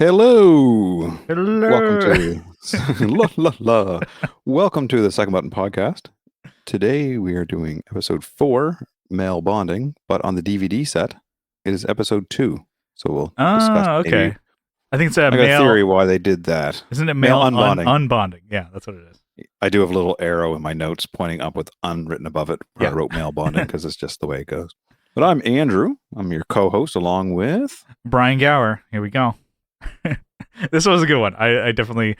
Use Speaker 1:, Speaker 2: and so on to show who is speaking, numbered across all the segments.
Speaker 1: Hello. Welcome
Speaker 2: Hello.
Speaker 1: to la, la, la. Welcome to the Second Button podcast. Today we are doing episode 4, male bonding, but on the DVD set, it is episode 2. So we'll discuss
Speaker 2: Oh,
Speaker 1: maybe.
Speaker 2: okay. I think it's a
Speaker 1: I got a theory
Speaker 2: male.
Speaker 1: why they did that.
Speaker 2: Isn't it
Speaker 1: Male
Speaker 2: male
Speaker 1: unbonding.
Speaker 2: unbonding? Yeah, that's what it is.
Speaker 1: I do have a little arrow in my notes pointing up with unwritten above it where I
Speaker 2: Yeah.
Speaker 1: wrote male bonding because it's just the way it goes. But I'm Andrew. I'm your co-host along with
Speaker 2: Brian Gower. Here we go. This was a good one. I definitely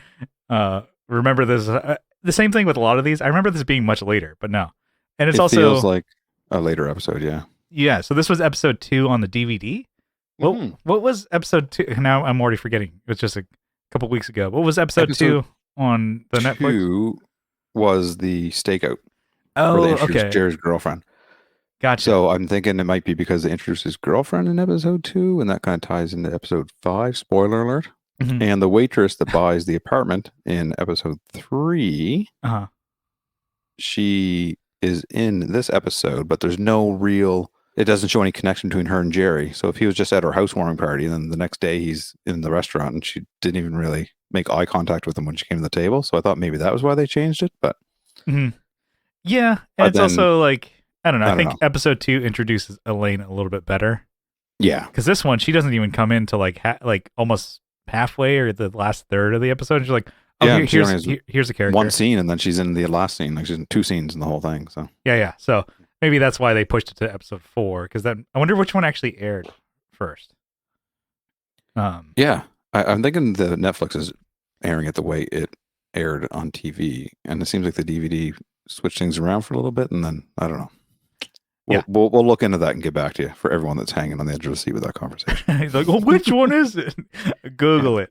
Speaker 2: remember this. The same thing with a lot of these. I remember this being much later, but no. And it's
Speaker 1: it
Speaker 2: also
Speaker 1: feels like a later episode, yeah.
Speaker 2: yeah. So this was episode 2 on the DVD.
Speaker 1: Mhm.
Speaker 2: What was episode 2? Now I'm already forgetting. It was just a couple weeks ago. What was episode 2 on the Netflix?
Speaker 1: 2 was the stakeout
Speaker 2: Oh,
Speaker 1: where they introduced
Speaker 2: okay.
Speaker 1: Jerry's girlfriend.
Speaker 2: Gotcha.
Speaker 1: So I'm thinking it might be because they introduced his girlfriend in episode 2, and that kind of ties into episode 5. Spoiler alert.
Speaker 2: Mhm.
Speaker 1: And the waitress that buys the apartment in episode 3,
Speaker 2: Uh-huh.
Speaker 1: she is in this episode, but there's no real. It doesn't show any connection between her and Jerry. So if he was just at her housewarming party, and then the next day he's in the restaurant, and she didn't even really make eye contact with him when she came to the table. So I thought maybe that was why they changed it. But
Speaker 2: Yeah, and
Speaker 1: But
Speaker 2: it's
Speaker 1: then-
Speaker 2: also like I don't know. I
Speaker 1: don't
Speaker 2: think
Speaker 1: know.
Speaker 2: episode 2 introduces Elaine a little bit better
Speaker 1: yeah,
Speaker 2: because this one she doesn't even come into like almost halfway or the last third of the episode. She's like, oh,
Speaker 1: Yeah, she only has
Speaker 2: here's a character.
Speaker 1: one scene, and then she's in the last scene. Like she's in 2 scenes in the whole thing. So
Speaker 2: Yeah. So maybe that's why they pushed it to episode 4 because then I wonder which one actually aired first.
Speaker 1: yeah, I'm thinking the Netflix is airing it the way it aired on TV, and it seems like the DVD switched things around for a little bit, and then I don't know. We'll look into that and get back to you for everyone that's hanging on the edge of the seat with that conversation.
Speaker 2: He's like, well, which one is it? Google it.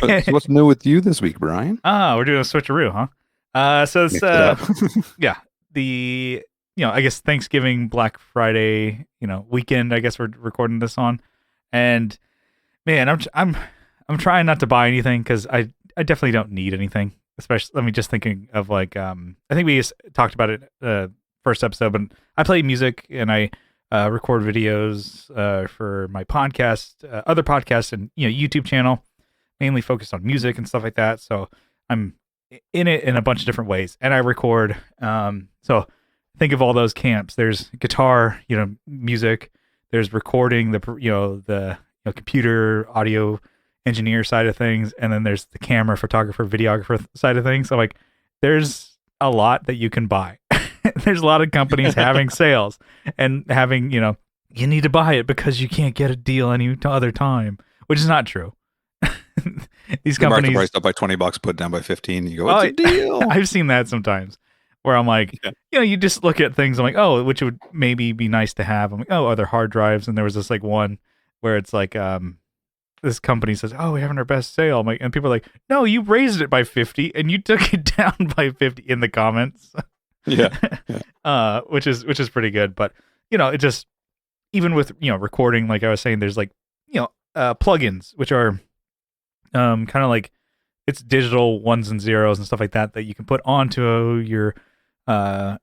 Speaker 1: So what's new with you this week, Brian?
Speaker 2: We're doing a switcheroo, huh? So it's
Speaker 1: Mix it up.
Speaker 2: yeah, I guess Thanksgiving, Black Friday, weekend. I guess we're recording this on, and man, I'm trying not to buy anything because I definitely don't need anything. Especially, just thinking of like I think we just talked about it first episode, but I play music and I record videos for my podcast, other podcasts, and YouTube channel, mainly focused on music and stuff like that. So I'm in it in a bunch of different ways, and I record. So think of all those camps. There's guitar, music. There's recording, the computer audio engineer side of things, and then there's the camera photographer, videographer side of things. So like, there's a lot that you can buy. There's a lot of companies having sales and having, you need to buy it because you can't get a deal any other time, which is not true. These
Speaker 1: They mark
Speaker 2: companies
Speaker 1: the price up by $20, put it down by 15. You go, it's a deal.
Speaker 2: I've seen that sometimes where I'm like, you just look at things. I'm like, oh, which would maybe be nice to have. I'm like, oh, are there hard drives? And there was this like one where it's like, this company says, oh, we're having our best sale. I'm like, and people are like, no, you raised it by 50 and you took it down by 50 in the comments.
Speaker 1: Yeah.
Speaker 2: Which is pretty good. But, it just, even with, recording, like I was saying, there's like, plugins, which are kind of like, it's digital ones and zeros and stuff like that you can put onto your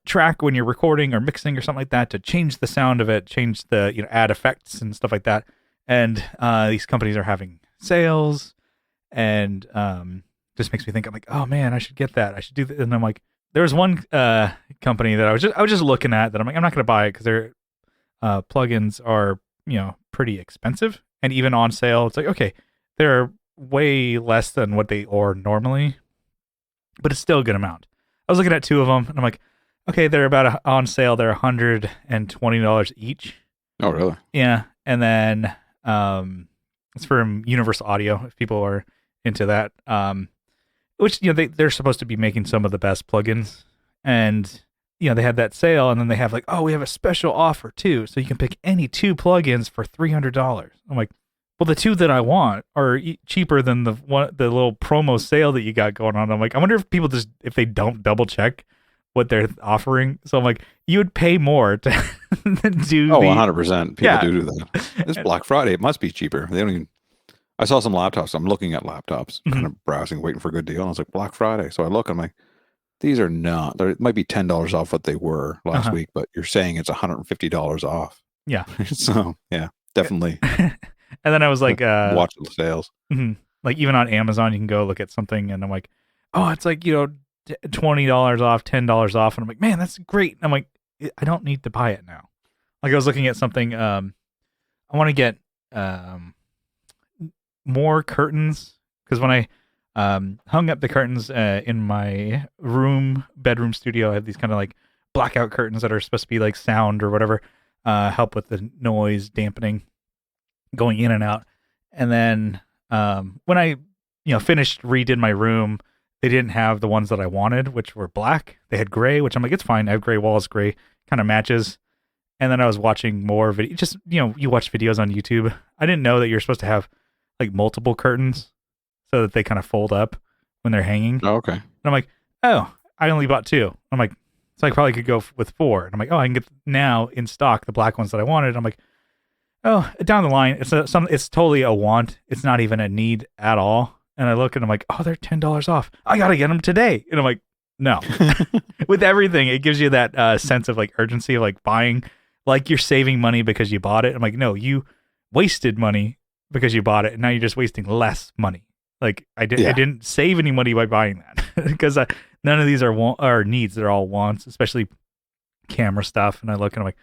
Speaker 2: track when you're recording or mixing or something like that to change the sound of it, change the, add effects and stuff like that. And these companies are having sales, and just makes me think, I'm like, oh man, I should get that. I should do that. And I'm like, there was one company that I was just looking at that I'm like, I'm not going to buy it because their plugins are, pretty expensive, and even on sale, it's like, okay, they're way less than what they are normally, but it's still a good amount. I was looking at 2 of them, and I'm like, okay, they're about on sale. They're $120 each.
Speaker 1: Oh, really?
Speaker 2: Yeah, and then it's from Universal Audio if people are into that. Which they're supposed to be making some of the best plugins, and they had that sale, and then they have like, oh, we have a special offer too, so you can pick any 2 plugins for $300. I'm like, well, the 2 that I want are cheaper than the little promo sale that you got going on. I'm like, I wonder if people if they don't double check what they're offering. So I'm like, you would pay more to do.
Speaker 1: 100%. People
Speaker 2: Yeah.
Speaker 1: do that. It's Black Friday. It must be cheaper. They don't even. I saw some laptops. I'm looking at laptops, kind of browsing, waiting for a good deal. And I was like, Black Friday. So I look, I'm like, these are not. It might be $10 off what they were last week, but you're saying it's $150 off.
Speaker 2: Yeah.
Speaker 1: So yeah, definitely.
Speaker 2: And then I was like,
Speaker 1: Watch the sales.
Speaker 2: like even on Amazon, you can go look at something, and I'm like, oh, it's like $20 off, $10 off, and I'm like, man, that's great. And I'm like, I don't need to buy it now. Like I was looking at something. I want to get more curtains because when I hung up the curtains in my bedroom studio, I have these kind of like blackout curtains that are supposed to be like sound or whatever, help with the noise dampening going in and out. And then when I finished redid my room, they didn't have the ones that I wanted, which were black. They had gray, which I'm like, it's fine. I have gray walls, gray kind of matches. And then I was watching more video. Just you watch videos on YouTube. I didn't know that you're supposed to have like multiple curtains so that they kind of fold up when they're hanging.
Speaker 1: Oh, okay.
Speaker 2: And I'm like, oh, I only bought 2. I'm like, so I probably could go with 4. And I'm like, oh, I can get now in stock the black ones that I wanted. I'm like, oh, down the line, it's totally a want. It's not even a need at all. And I look and I'm like, oh, they're $10 off. I gotta get them today. And I'm like, no. With everything, it gives you that sense of like urgency of like buying, like you're saving money because you bought it. I'm like, no, you wasted money because you bought it, and now you're just wasting less money. Like I didn't save any money by buying that because none of these are needs. They're all wants, especially camera stuff. And I look and I'm like,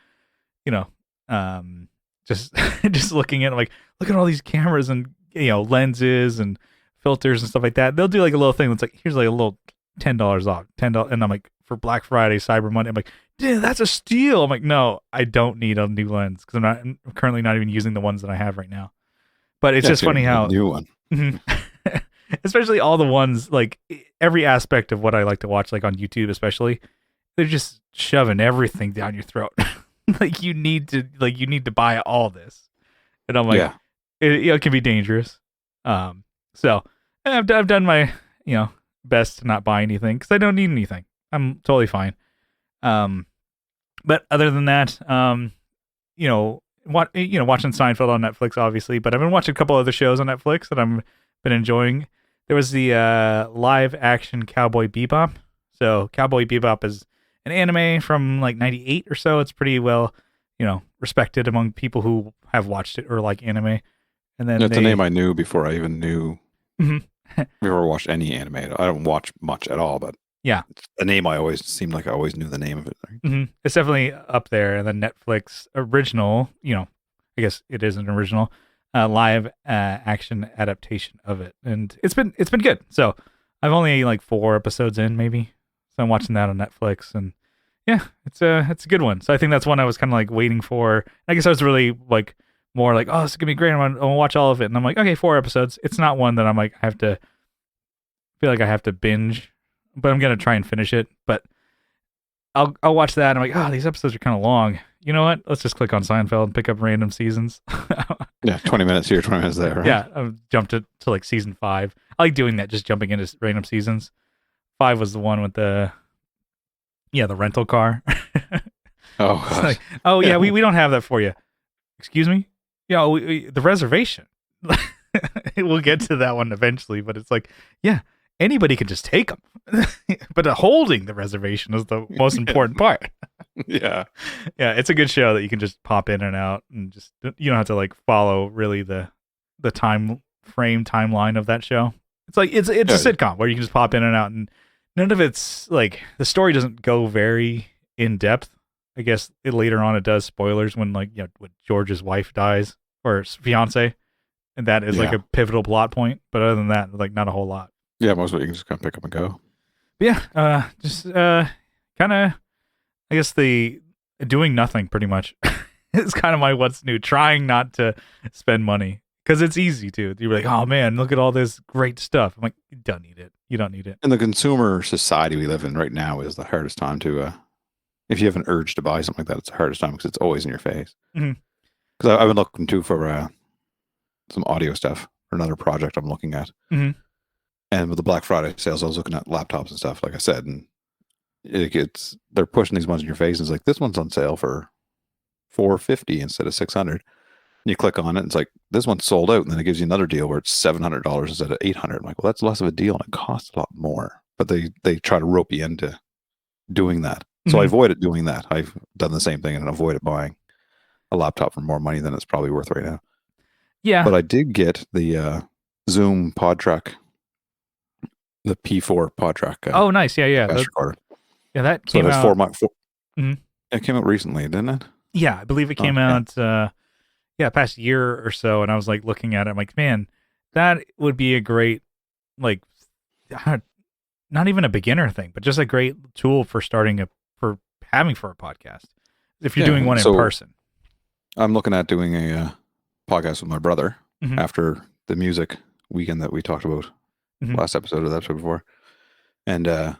Speaker 2: just just looking at it, I'm like, look at all these cameras and lenses and filters and stuff like that. They'll do like a little thing that's like, here's like a little $10 off, $10, and I'm like, for Black Friday, Cyber Monday, I'm like, dude, that's a steal. I'm like, no, I don't need a new lens because I'm currently not even using the ones that I have right now. But it's just funny how
Speaker 1: new one,
Speaker 2: especially all the ones like every aspect of what I like to watch, like on YouTube, especially, they're just shoving everything down your throat. Like you need to buy all this, and I'm like, it can be dangerous. So I've done my best to not buy anything because I don't need anything. I'm totally fine. But other than that, watching Seinfeld on Netflix, obviously. But I've been watching a couple other shows on Netflix that I've been enjoying. There was the live action Cowboy Bebop. So Cowboy Bebop is an anime from like '98 or so. It's pretty well, respected among people who have watched it or like anime. And then
Speaker 1: it's a name I knew before I even knew.
Speaker 2: Mhm.
Speaker 1: I've never watched any anime. I don't watch much at all, but
Speaker 2: yeah,
Speaker 1: it's a name I always seemed like I always knew the name of it.
Speaker 2: Mm-hmm. It's definitely up there. And then Netflix original, I guess it is an original live action adaptation of it, and it's been good. So I've only like 4 episodes in, maybe. So I'm watching that on Netflix, and yeah, it's a good one. So I think that's one I was kind of like waiting for. I guess I was really like more like, oh, this is gonna be great. I'm gonna watch all of it, and I'm like, okay, 4 episodes. It's not one that I'm like I feel like I have to binge, but I'm gonna try and finish it. But I'll watch that, and I'm like, oh, these episodes are kind of long. You know what? Let's just click on Seinfeld and pick up random seasons.
Speaker 1: Yeah, 20 minutes here, 20 minutes there. Right?
Speaker 2: Yeah, I've jumped to like season 5. I like doing that, just jumping into random seasons. 5 was the one with the rental car.
Speaker 1: Oh, God.
Speaker 2: Like, oh yeah, we don't have that for you. Excuse me? Yeah, the reservation. We'll get to that one eventually, but it's like, yeah, anybody can just take them. But holding the reservation is the most important part.
Speaker 1: Yeah.
Speaker 2: Yeah, it's a good show that you can just pop in and out, and just you don't have to like follow really the timeline of that show. It's like it's a sitcom where you can just pop in and out, and none of it's like the story doesn't go very in depth. I guess later on it does. Spoilers when when George's wife dies or his fiance, and that is like a pivotal plot point. But other than that, like not a whole lot.
Speaker 1: Yeah, most of it you can just kind of pick up and go.
Speaker 2: But yeah, just kind of, I guess the doing nothing pretty much is kind of my what's new. Trying not to spend money because it's easy to. You're like, oh man, look at all this great stuff. I'm like, you don't need it. You don't need it.
Speaker 1: And the consumer society we live in right now is the hardest time to. If you have an urge to buy something like that, it's the hardest time because it's always in your face. Because I've been looking too for some audio stuff for another project I'm looking at.
Speaker 2: Mm-hmm.
Speaker 1: And with the Black Friday sales, I was looking at laptops and stuff, like I said, and they're pushing these ones in your face. And it's like, this one's on sale for $450 instead of $600. And you click on it, and it's like, this one's sold out. And then it gives you another deal where it's $700 instead of $800. I'm like, well, that's less of a deal, and it costs a lot more. But they try to rope you into doing that. So I avoided doing that. I've done the same thing and avoided buying a laptop for more money than it's probably worth right now.
Speaker 2: Yeah.
Speaker 1: But I did get the Zoom pod track, the P4 pod track
Speaker 2: Oh, nice. Yeah, yeah.
Speaker 1: podcast recorder.
Speaker 2: Yeah, that
Speaker 1: So it
Speaker 2: came
Speaker 1: has
Speaker 2: out.
Speaker 1: four.
Speaker 2: Mhm.
Speaker 1: It came out recently, didn't it?
Speaker 2: Yeah, I believe it came
Speaker 1: Yeah.
Speaker 2: out. Past year or so, and I was like looking at it. I'm like, man, that would be a great, like, not even a beginner thing, but just a great tool for starting for a podcast. If you're doing one in person.
Speaker 1: I'm looking at doing a podcast with my brother
Speaker 2: Mhm.
Speaker 1: after the music weekend that we talked about last episode or the episode before, and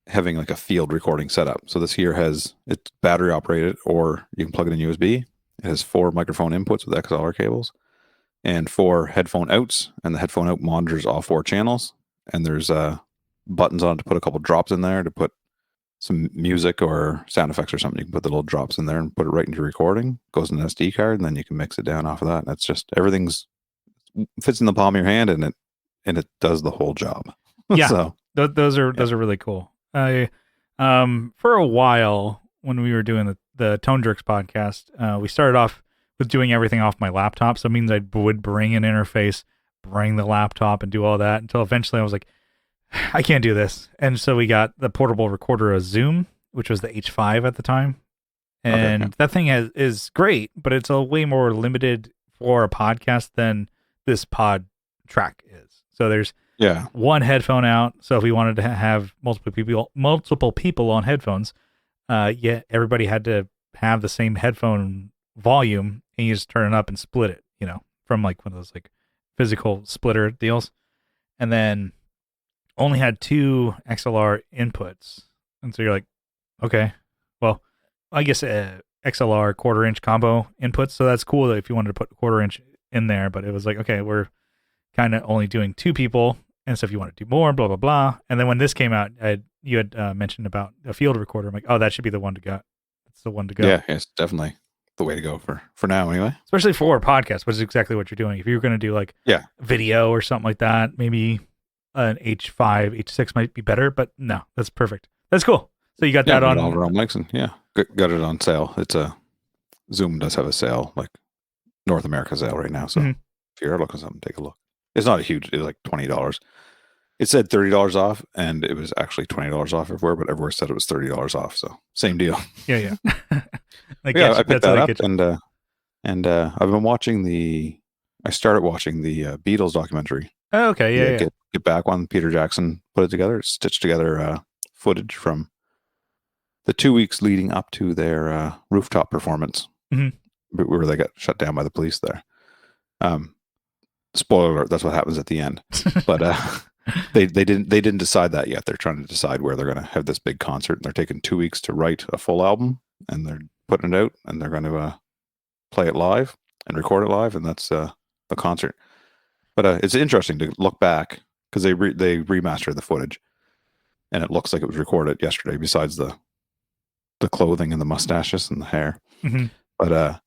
Speaker 1: having like a field recording setup. So this here it's battery operated, or you can plug it in USB. It has 4 microphone inputs with XLR cables and 4 headphone outs, and the headphone out monitors all 4 channels. And there's buttons on it to put a couple drops in there to put some music or sound effects or something. You can put the little drops in there and put it right into recording. Goes in an SD card, and then you can mix it down off of that. And it's just everything's fits in the palm of your hand, and it does the whole job.
Speaker 2: Yeah,
Speaker 1: so
Speaker 2: those are really cool. I for a while when we were doing the Tone Jerks podcast, we started off with doing everything off my laptop. So it means I would bring an interface, bring the laptop, and do all that until eventually I was like, I can't do this. And so we got the portable recorder of Zoom, which was the H5 at the time. And that thing is great, but it's a way more limited for a podcast than this pod track is. So there's one headphone out. So if we wanted to have multiple people on headphones, everybody had to have the same headphone volume, and you just turn it up and split it, from like one of those like physical splitter deals. And then only had 2 XLR inputs. And so you're like, okay, well, I guess XLR 1/4-inch combo inputs. So that's cool if you wanted to put 1/4-inch in there, but it was like, okay, we're kind of only doing 2 people. And so if you want to do more, blah, blah, blah. And then when this came out, you had mentioned about a field recorder. I'm like, oh, that should be the one to go. It's the one to go.
Speaker 1: Yeah, it's definitely the way to go for now anyway.
Speaker 2: Especially for a podcast, which is exactly what you're doing. If you're going to do like video or something like that, maybe an H5, H6 might be better, but no, that's perfect. That's cool. So you got that on
Speaker 1: overall mics, and got it on sale. It's Zoom does have a sale, like North America sale right now. So if you're looking at something, take a look. It's not a huge. It's like $20. It said $30 off, and it was actually $20 off everywhere, but everywhere said it was $30 off. So same deal.
Speaker 2: Yeah.
Speaker 1: I picked that up, and I've been watching I started watching the Beatles documentary.
Speaker 2: Oh, okay, yeah.
Speaker 1: Get Back one. Peter Jackson put it together, stitched together footage from the 2 weeks leading up to their rooftop performance, where they got shut down by the police there. Spoiler alert, that's what happens at the end. But they didn't decide that yet. They're trying to decide where they're going to have this big concert, and they're taking 2 weeks to write a full album, and they're putting it out, and they're going to play it live and record it live, and that's the concert. But it's interesting to look back because they remastered the footage, and it looks like it was recorded yesterday. Besides the clothing and the mustaches and the hair, but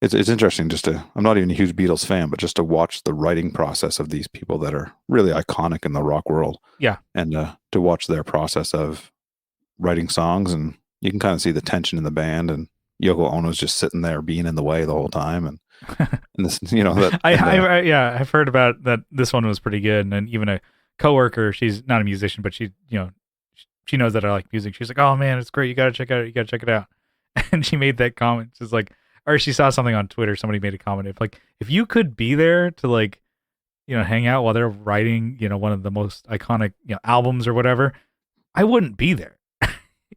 Speaker 1: it's interesting just to. I'm not even a huge Beatles fan, but just to watch the writing process of these people that are really iconic in the rock world. Yeah, and to watch their process of writing songs, and you can kind of see the tension in the band, and Yoko Ono's just sitting there being in the way the whole time, and this,
Speaker 2: I've heard about that. This one was pretty good, and then even a coworker, she's not a musician, but she knows that I like music. She's like, "Oh man, it's great! You gotta check it out." And she made that comment. She's like, or she saw something on Twitter. Somebody made a comment. If you could be there to hang out while they're writing, one of the most iconic albums or whatever, I wouldn't be there.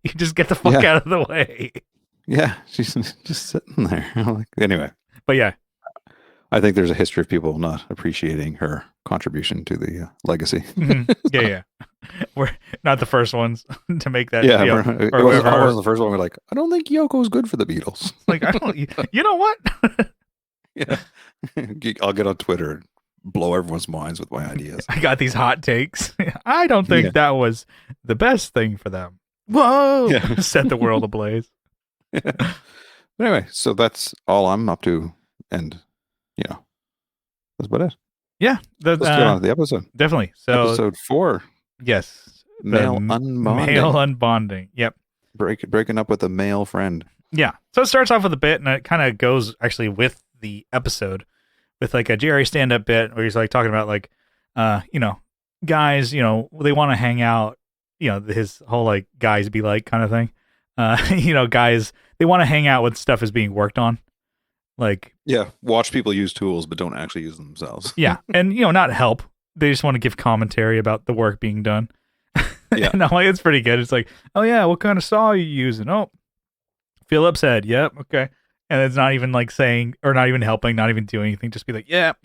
Speaker 2: You just get the fuck out of the way.
Speaker 1: Yeah, she's just sitting there. Anyway.
Speaker 2: But yeah,
Speaker 1: I think there's a history of people not appreciating her contribution to the legacy.
Speaker 2: Yeah. We're not the first ones to make that.
Speaker 1: Yeah, I wasn't the first one. We're like, I don't think Yoko's good for the Beatles.
Speaker 2: Like, I don't. You know what?
Speaker 1: Yeah, I'll get on Twitter and blow everyone's minds with my ideas.
Speaker 2: I got these hot takes. I don't think that was the best thing for them. Whoa! Yeah. Set the world ablaze.
Speaker 1: Yeah. Anyway, so that's all I'm up to, and that's about it.
Speaker 2: Yeah,
Speaker 1: let's get on to the episode.
Speaker 2: Definitely. So
Speaker 1: episode 4.
Speaker 2: Yes,
Speaker 1: male unbonding.
Speaker 2: Male unbonding. Yep.
Speaker 1: Breaking up with a male friend.
Speaker 2: Yeah. So it starts off with a bit, and it kind of goes actually with the episode, with like a Jerry stand-up bit where he's like talking about like, guys, they want to hang out, his whole like guys be like kind of thing. Guys, they want to hang out when stuff is being worked on. Like,
Speaker 1: Yeah, watch people use tools, but don't actually use them themselves.
Speaker 2: yeah. And, not help. They just want to give commentary about the work being done.
Speaker 1: Yeah.
Speaker 2: And I'm like, it's pretty good. It's like, oh yeah, what kind of saw are you using? Oh, Phillips head. Yep. Okay. And it's not even like saying, or not even helping, not even doing anything. Just be like, yep.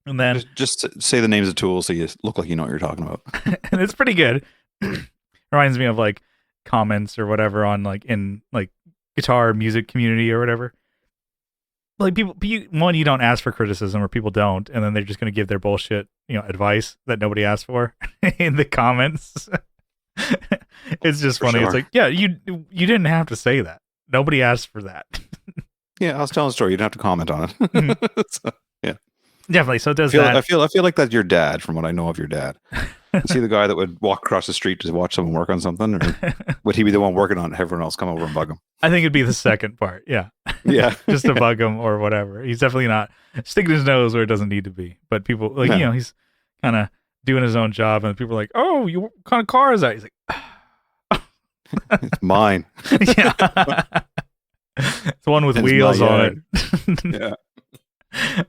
Speaker 2: And then
Speaker 1: Just say the names of tools so you look like you know what you're talking about.
Speaker 2: and it's pretty good. Reminds me of like comments or whatever on like in like guitar music community or whatever. Like people, one, you don't ask for criticism or people don't, and then they're just going to give their bullshit, advice that nobody asked for in the comments. It's just funny.
Speaker 1: Sure.
Speaker 2: It's like, yeah, you didn't have to say that. Nobody asked for that.
Speaker 1: Yeah, I was telling a story. You don't have to comment on it. So, yeah,
Speaker 2: Definitely. So it does
Speaker 1: I
Speaker 2: that.
Speaker 1: feel like that's your dad, from what I know of your dad. Is he the guy that would walk across the street to watch someone work on something, or would he be the one working on it? Everyone else come over and bug him?
Speaker 2: I think it'd be the second part. Yeah.
Speaker 1: Yeah,
Speaker 2: Just to bug him or whatever. He's definitely not sticking his nose where it doesn't need to be. But people, like,
Speaker 1: No.
Speaker 2: he's kind of doing his own job, and people are like, "Oh, what kind of car is that?" He's like,
Speaker 1: it's mine.
Speaker 2: "Yeah, it's the one with
Speaker 1: It's
Speaker 2: wheels
Speaker 1: my
Speaker 2: on it."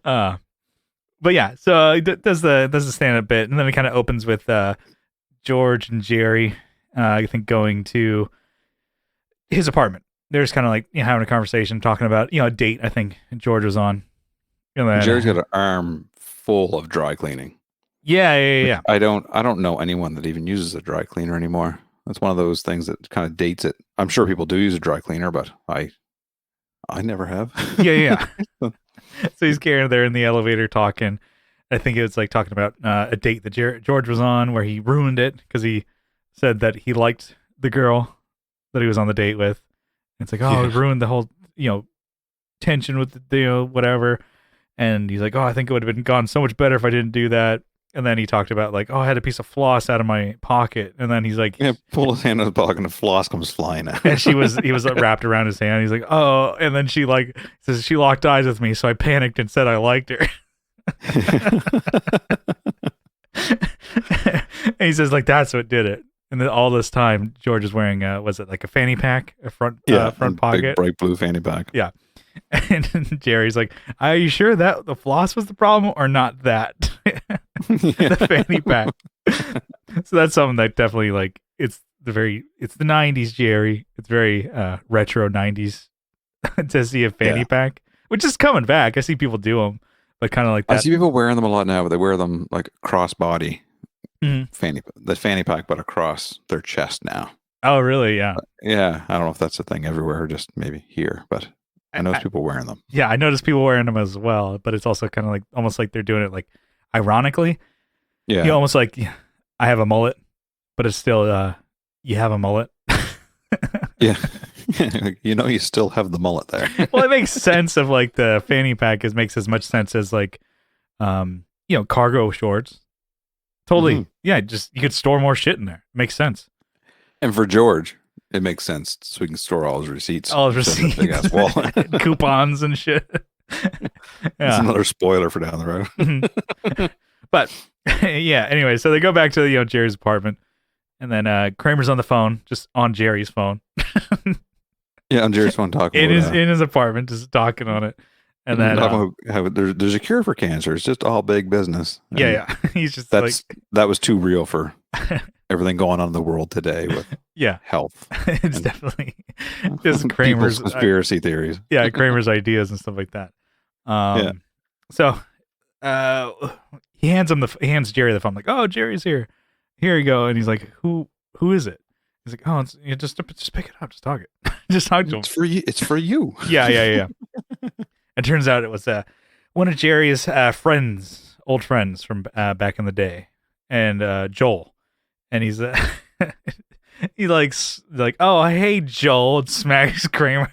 Speaker 1: Yeah.
Speaker 2: But yeah, so he does the stand up bit, and then it kind of opens with George and Jerry. I think going to his apartment. They're just kind of like having a conversation, talking about a date. I think George was on. And then,
Speaker 1: Jerry's got an arm full of dry cleaning.
Speaker 2: Yeah.
Speaker 1: I don't know anyone that even uses a dry cleaner anymore. That's one of those things that kind of dates it. I'm sure people do use a dry cleaner, but I never have.
Speaker 2: Yeah. So he's carrying there in the elevator talking. I think it was like talking about a date that George was on where he ruined it because he said that he liked the girl that he was on the date with. It's like, oh, it ruined the whole, tension with the, whatever. And he's like, oh, I think it would have been gone so much better if I didn't do that. And then he talked about like, oh, I had a piece of floss out of my pocket. And then he's like,
Speaker 1: Yeah, pull his hand in his pocket and the floss comes flying out.
Speaker 2: and he was wrapped around his hand. He's like, oh, and then she like says she locked eyes with me, so I panicked and said I liked her. And he says like that's what did it. And then all this time, George is wearing was it like a fanny pack, a front pocket,
Speaker 1: big bright blue fanny pack.
Speaker 2: Yeah. And Jerry's like, are you sure that the floss was the problem or not that? The fanny pack. So that's something that definitely like it's the 90s Jerry. It's very retro 90s to see a fanny pack, which is coming back. I see people do them, but kind of like that.
Speaker 1: I see people wearing them a lot now, but they wear them like crossbody fanny pack, but across their chest now.
Speaker 2: Oh, really? Yeah.
Speaker 1: Yeah. I don't know if that's a thing everywhere or just maybe here, but I know people wearing them.
Speaker 2: Yeah, I noticed people wearing them as well, but it's also kind of like almost like they're doing it like ironically.
Speaker 1: Yeah.
Speaker 2: Almost like I have a mullet, but it's still you have a mullet.
Speaker 1: Yeah. You still have the mullet there.
Speaker 2: Well, it makes sense of like the fanny pack makes as much sense as like cargo shorts. Totally. Mm-hmm. Yeah, just you could store more shit in there. Makes sense.
Speaker 1: And for George, it makes sense so he can store all his receipts.
Speaker 2: All his receipts. Big ass wallet. Coupons and shit.
Speaker 1: It's another spoiler for down the road.
Speaker 2: But yeah, anyway, so they go back to Jerry's apartment, and then Kramer's on the phone, just on Jerry's phone.
Speaker 1: Yeah, on Jerry's phone talking
Speaker 2: in his apartment, just talking on it. And then
Speaker 1: how there's a cure for cancer. It's just all big business. And
Speaker 2: yeah. He's just
Speaker 1: that was too real for everything going on in the world today with health.
Speaker 2: It's definitely just Kramer's
Speaker 1: conspiracy theories.
Speaker 2: Yeah, Kramer's ideas and stuff like that. So he hands Jerry the phone, like, oh, Jerry's here. Here you go. And he's like, who is it? He's like, oh, just pick it up, just talk it. Just talk to him.
Speaker 1: It's for you.
Speaker 2: Yeah. It turns out it was one of Jerry's old friends from back in the day, and Joel. And he's he likes like, oh, hey, Joel, and smacks Kramer.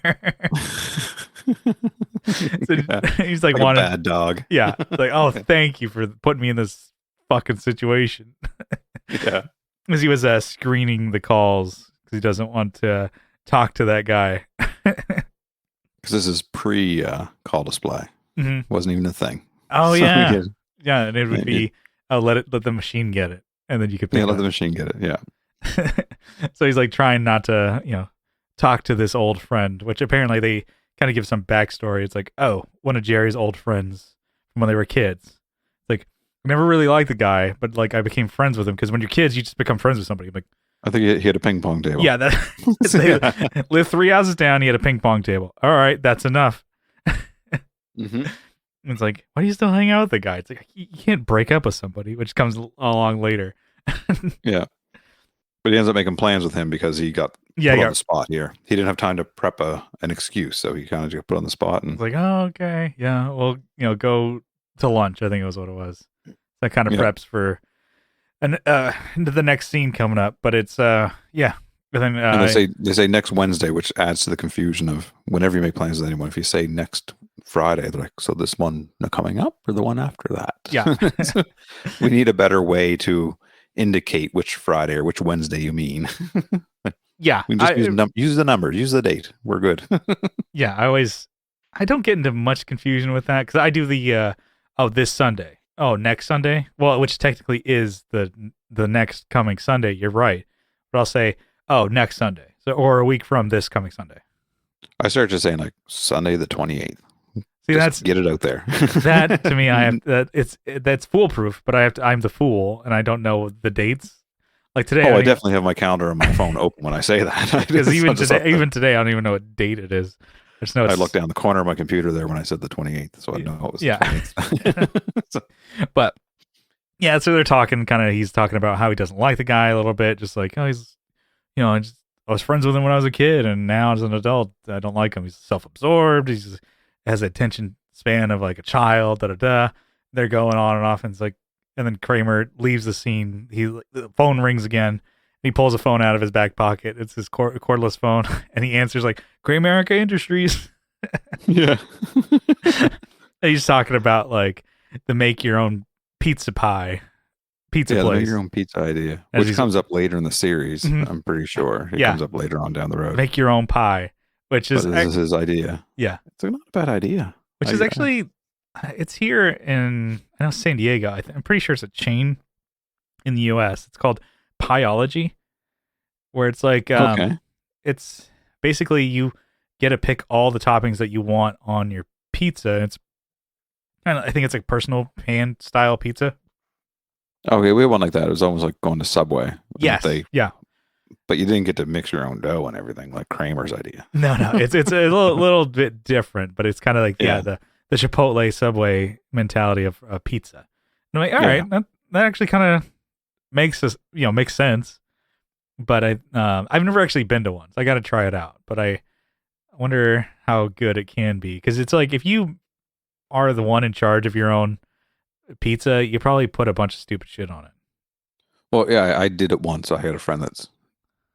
Speaker 2: So he's like
Speaker 1: a bad dog.
Speaker 2: Yeah, like, oh, thank you for putting me in this fucking situation.
Speaker 1: Yeah,
Speaker 2: because he was screening the calls because he doesn't want to talk to that guy.
Speaker 1: Because this is pre call display.
Speaker 2: Mm-hmm.
Speaker 1: Wasn't even a thing.
Speaker 2: Oh
Speaker 1: So we
Speaker 2: yeah,
Speaker 1: could,
Speaker 2: yeah, and it would be let the machine get it, and then you could pick
Speaker 1: yeah,
Speaker 2: it
Speaker 1: let the
Speaker 2: up.
Speaker 1: machine get it. Yeah.
Speaker 2: So he's like trying not to, talk to this old friend, which apparently they kind of give some backstory. It's like, oh, one of Jerry's old friends from when they were kids. It's like, I never really liked the guy, but like I became friends with him because when you're kids, you just become friends with somebody. Like,
Speaker 1: I think he had a ping pong table.
Speaker 2: yeah, that they live 3 houses down. He had a ping pong table. All right, that's enough.
Speaker 1: Hmm.
Speaker 2: It's like, why do you still hang out with the guy? It's like you can't break up with somebody, which comes along later.
Speaker 1: Yeah. But he ends up making plans with him because he got
Speaker 2: Yeah,
Speaker 1: put on
Speaker 2: yeah.
Speaker 1: the spot here. He didn't have time to prep an excuse, so he kind of just put on the spot.
Speaker 2: It's
Speaker 1: And
Speaker 2: like, oh, okay, yeah. Well, go to lunch. I think it was what it was. That kind of
Speaker 1: yeah,
Speaker 2: preps for into the next scene coming up. But it's yeah. But then
Speaker 1: and they say next Wednesday, which adds to the confusion of whenever you make plans with anyone. If you say next Friday, they're like, so this one coming up or the one after that?
Speaker 2: yeah,
Speaker 1: So we need a better way to indicate which Friday or which Wednesday you mean.
Speaker 2: yeah.
Speaker 1: We can just use the numbers, use the date. We're good.
Speaker 2: Yeah. I don't get into much confusion with that because I do the this Sunday. Oh, next Sunday. Well, which technically is the next coming Sunday. You're right, but I'll say, oh, next Sunday. So or a week from this coming Sunday.
Speaker 1: I started just saying like Sunday the 28th.
Speaker 2: See,
Speaker 1: Just
Speaker 2: that's
Speaker 1: get it out there.
Speaker 2: that to me. I have that's foolproof, but I'm the fool and I don't know the dates. Like today,
Speaker 1: Oh, I definitely have my calendar on my phone open when I say that.
Speaker 2: because even today, I don't even know what date it is. I just know
Speaker 1: I
Speaker 2: it's,
Speaker 1: looked down the corner of my computer there when I said the 28th, so I know it was the
Speaker 2: yeah.
Speaker 1: 28th. So,
Speaker 2: But yeah, so they're talking. Kind of, he's talking about how he doesn't like the guy a little bit. Just like, oh, he's, I was friends with him when I was a kid, and now as an adult, I don't like him. He's self-absorbed. He's has an attention span of like a child. Da da da. They're going on and off, and it's like, and then Kramer leaves the scene. The phone rings again. He pulls a phone out of his back pocket. It's his cordless phone, and he answers like Gray Industries.
Speaker 1: yeah.
Speaker 2: He's talking about like the make your own pizza
Speaker 1: Yeah,
Speaker 2: place.
Speaker 1: make your own pizza idea,
Speaker 2: As
Speaker 1: which comes up later in the series.
Speaker 2: Mhm.
Speaker 1: I'm pretty sure it
Speaker 2: Yeah.
Speaker 1: comes up later on down the road.
Speaker 2: Make your own pie, which
Speaker 1: But
Speaker 2: is
Speaker 1: this is his idea.
Speaker 2: yeah,
Speaker 1: It's like, not a bad idea.
Speaker 2: which is actually it's here in I know San Diego. I'm pretty sure it's a chain in the U.S. It's called Pieology, where it's like
Speaker 1: okay.
Speaker 2: it's basically you get to pick all the toppings that you want on your pizza. It's kind of I think it's like personal pan style pizza.
Speaker 1: Okay, we had one like that. It was almost like going to Subway.
Speaker 2: Yes, yeah.
Speaker 1: But you didn't get to mix your own dough and everything like Kramer's idea.
Speaker 2: No, it's a little bit different, but it's kind of like the Chipotle Subway mentality of pizza. And I'm like, all right, that actually kind of makes us makes sense. But I've never actually been to one, so I got to try it out. But I wonder how good it can be because it's like if you are the one in charge of your own pizza, you probably put a bunch of stupid shit on it.
Speaker 1: Well, yeah, I did it once. I had a friend that's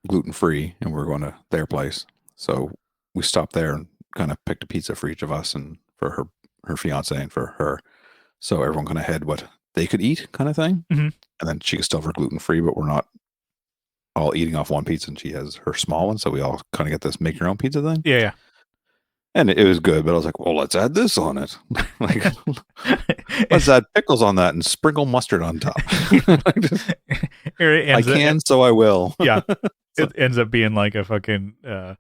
Speaker 1: gluten free, and we are going to their place. So we stopped there and kind of picked a pizza for each of us and for her fiance and for her. So everyone kind of had what they could eat, kind of thing.
Speaker 2: Mhm.
Speaker 1: And then she could still have her gluten free, but we're not all eating off one pizza, and she has her small one. So we all kind of get this make your own pizza thing.
Speaker 2: Yeah.
Speaker 1: And it was good, but I was like, well, let's add this on it. Like, let's add pickles on that and sprinkle mustard on top. I can, so I will.
Speaker 2: Yeah. It ends up being like a fucking was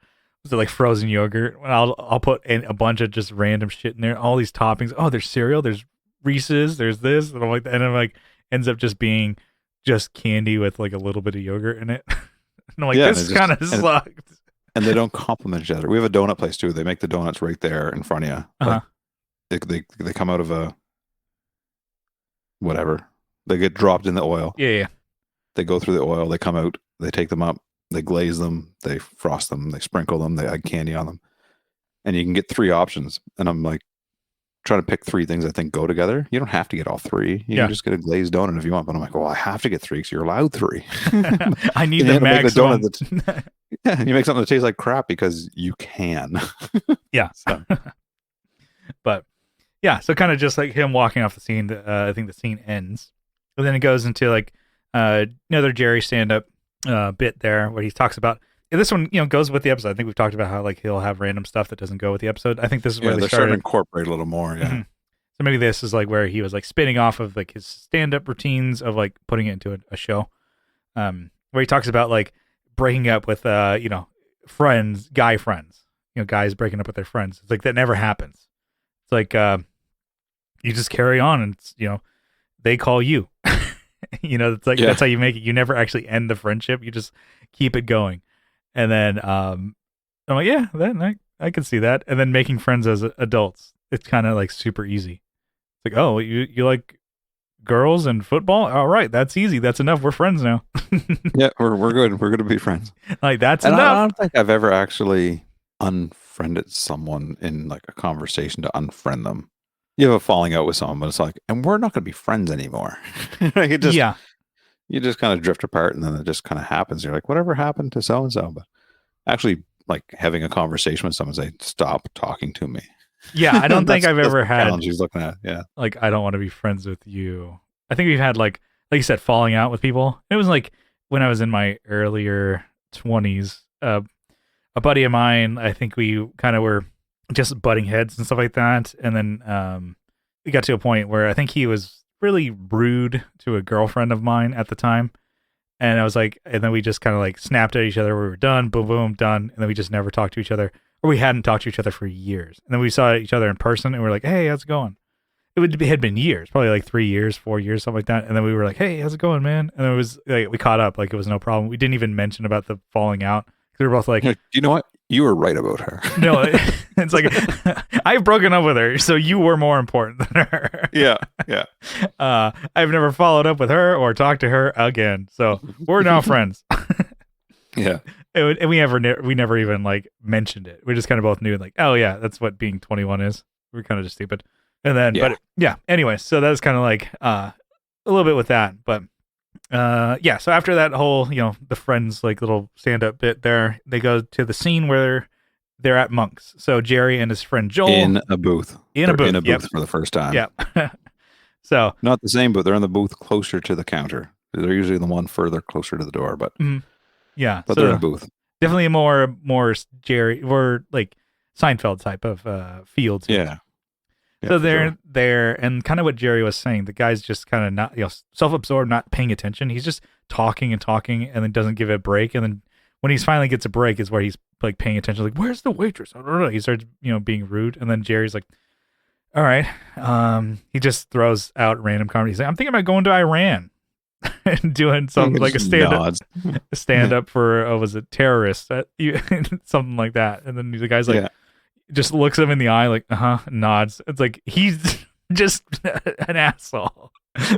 Speaker 2: it like frozen yogurt? I'll put in a bunch of just random shit in there. All these toppings. Oh, there's cereal, there's Reese's, there's this, and I'm like, and I'm like, ends up just being just candy with like a little bit of yogurt in it. And I'm like, this kind of sucked.
Speaker 1: And they don't complement each other. We have a donut place too. They make the donuts right there in front of you.
Speaker 2: Uh-huh.
Speaker 1: They come out of a whatever. They get dropped in the oil.
Speaker 2: Yeah.
Speaker 1: They go through the oil. They come out. They take them up. They glaze them. They frost them. They sprinkle them. They add candy on them. And you can get 3 options. And I'm like trying to pick 3 things I think go together. You don't have to get all 3. You can just get a glazed donut if you want. But I'm like, well, I have to get 3 because you're allowed 3.
Speaker 2: I need the maximum.
Speaker 1: Yeah, you make something that tastes like crap because you can.
Speaker 2: Yeah.
Speaker 1: So.
Speaker 2: But yeah, so kind of just like him walking off the scene. I think the scene ends, and then it goes into like another Jerry stand-up bit there where he talks about this one. Goes with the episode. I think we've talked about how like he'll have random stuff that doesn't go with the episode. I think this is where
Speaker 1: they're starting to incorporate a little more. Yeah. Mm-hmm.
Speaker 2: So maybe this is like where he was like spinning off of like his stand-up routines of like putting it into a show. Where he talks about like breaking up with friends, guy friends, guys breaking up with their friends. It's like that never happens. It's like you just carry on, and they call you. It's like that's how you make it. You never actually end the friendship. You just keep it going. And then I'm like, yeah, then I can see that. And then making friends as adults, it's kind of like super easy. It's like, oh, you like girls and football? All right, that's easy. That's enough. We're friends now.
Speaker 1: Yeah, we're good. We're going to be friends.
Speaker 2: Like that's
Speaker 1: and
Speaker 2: enough.
Speaker 1: I don't think I've ever actually unfriended someone in like a conversation to unfriend them. You have a falling out with someone, but it's like, and we're not going to be friends anymore. Like you just kind of drift apart, and then it just kind of happens. You're like, whatever happened to so and so? But actually, like having a conversation with someone, say, stop talking to me.
Speaker 2: Yeah, I don't think I've ever had
Speaker 1: challenge he's looking at. Yeah,
Speaker 2: like I don't want to be friends with you. I think we've had like you said, falling out with people. It was like when I was in my earlier 20s. A buddy of mine, I think we kind of were just butting heads and stuff like that, and then we got to a point where I think he was really rude to a girlfriend of mine at the time. And I was like, and then we just kind of like snapped at each other. We were done, boom, boom, done. And then we just never talked to each other, or we hadn't talked to each other for years. And then we saw each other in person, and we were like, hey, how's it going? It had been years, probably like 3 years, 4 years, something like that. And then we were like, hey, how's it going, man? And then it was like, we caught up, like it was no problem. We didn't even mention about the falling out. We were both like,
Speaker 1: you know what? You were right about her.
Speaker 2: No, it's like, I've broken up with her, so you were more important than her.
Speaker 1: Yeah.
Speaker 2: I've never followed up with her or talked to her again, so we're now friends.
Speaker 1: Yeah.
Speaker 2: And we never even like mentioned it. We just kind of both knew, like, oh yeah, that's what being 21 is. We're kind of just stupid. And then, but yeah. Anyway, so that's kind of like a little bit with that, but. So after that whole, the friends like little stand up bit there, they go to the scene where they're at Monk's. So Jerry and his friend Joel
Speaker 1: in a booth for the first time.
Speaker 2: Yeah. So
Speaker 1: not the same, but they're in the booth closer to the counter. They're usually the one further closer to the door, but
Speaker 2: yeah,
Speaker 1: but they're in a booth.
Speaker 2: Definitely more Jerry or like Seinfeld type of feel to it.
Speaker 1: Yeah,
Speaker 2: so they're there, and kind of what Jerry was saying, the guy's just kind of not, self-absorbed, not paying attention. He's just talking and talking, and then doesn't give it a break. And then when he finally gets a break, is where he's like paying attention, like, "Where's the waitress?" He starts, being rude, and then Jerry's like, "All right." He just throws out random comedy. He's like, "I'm thinking about going to Iran and doing something like a stand up for was it terrorists, something like that." And then the guy's like. Yeah. Just looks him in the eye, like, nods. It's like, he's just an asshole.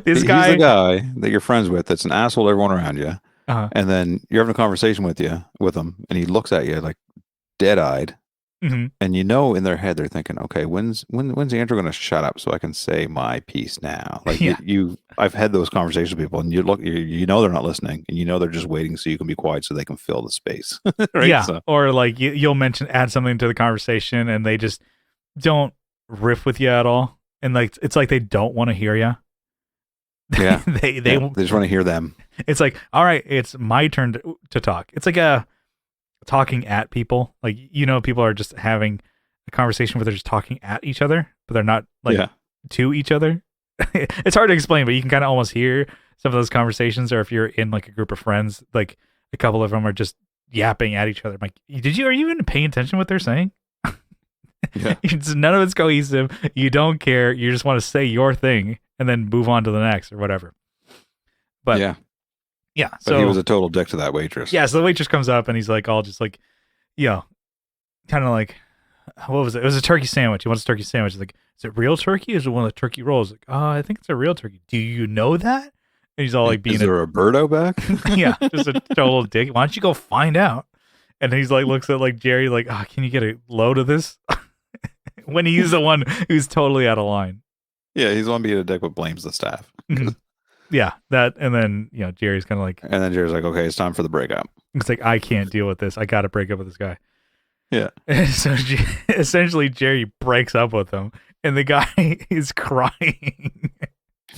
Speaker 2: He's the
Speaker 1: guy that you're friends with that's an asshole to everyone around you. And then you're having a conversation with him, and he looks at you like dead-eyed. Mm-hmm. And in their head, they're thinking, okay, when's Andrew going to shut up so I can say my piece now? Like I've had those conversations with people, and they're not listening, and they're just waiting so you can be quiet so they can fill the space. Right?
Speaker 2: Yeah. So. Or like you'll add something to the conversation, and they just don't riff with you at all. And like, it's like they don't want to hear you.
Speaker 1: Yeah.
Speaker 2: they
Speaker 1: just want to hear them.
Speaker 2: It's like, all right, it's my turn to talk. It's like a talking at people, like people are just having a conversation where they're just talking at each other, but they're not like to each other. It's hard to explain, but you can kind of almost hear some of those conversations. Or if you're in like a group of friends, like a couple of them are just yapping at each other. I'm like, are you even paying attention to what they're saying?
Speaker 1: Yeah.
Speaker 2: None of it's cohesive. You don't care. You just want to say your thing and then move on to the next or whatever. But yeah,
Speaker 1: so he was a total dick to that waitress.
Speaker 2: Yeah, so the waitress comes up, and he's like, all just like, kind of like, what was it? It was a turkey sandwich. He wants a turkey sandwich. He's like, is it real turkey? Or is it one of the turkey rolls? Like, I think it's a real turkey. Do you know that? And he's all like,
Speaker 1: is there a birdo back?
Speaker 2: Yeah, just a total dick. Why don't you go find out? And he's like, looks at like Jerry, like, can you get a load of this? When he's the one who's totally out of line.
Speaker 1: Yeah, he's the one being a dick, but blames the staff.
Speaker 2: Yeah, that, and then Jerry's kind of like,
Speaker 1: and then Jerry's like, okay, it's time for the breakup.
Speaker 2: It's like, I can't deal with this. I got to break up with this guy.
Speaker 1: Yeah.
Speaker 2: And so essentially, Jerry breaks up with him, and the guy is crying.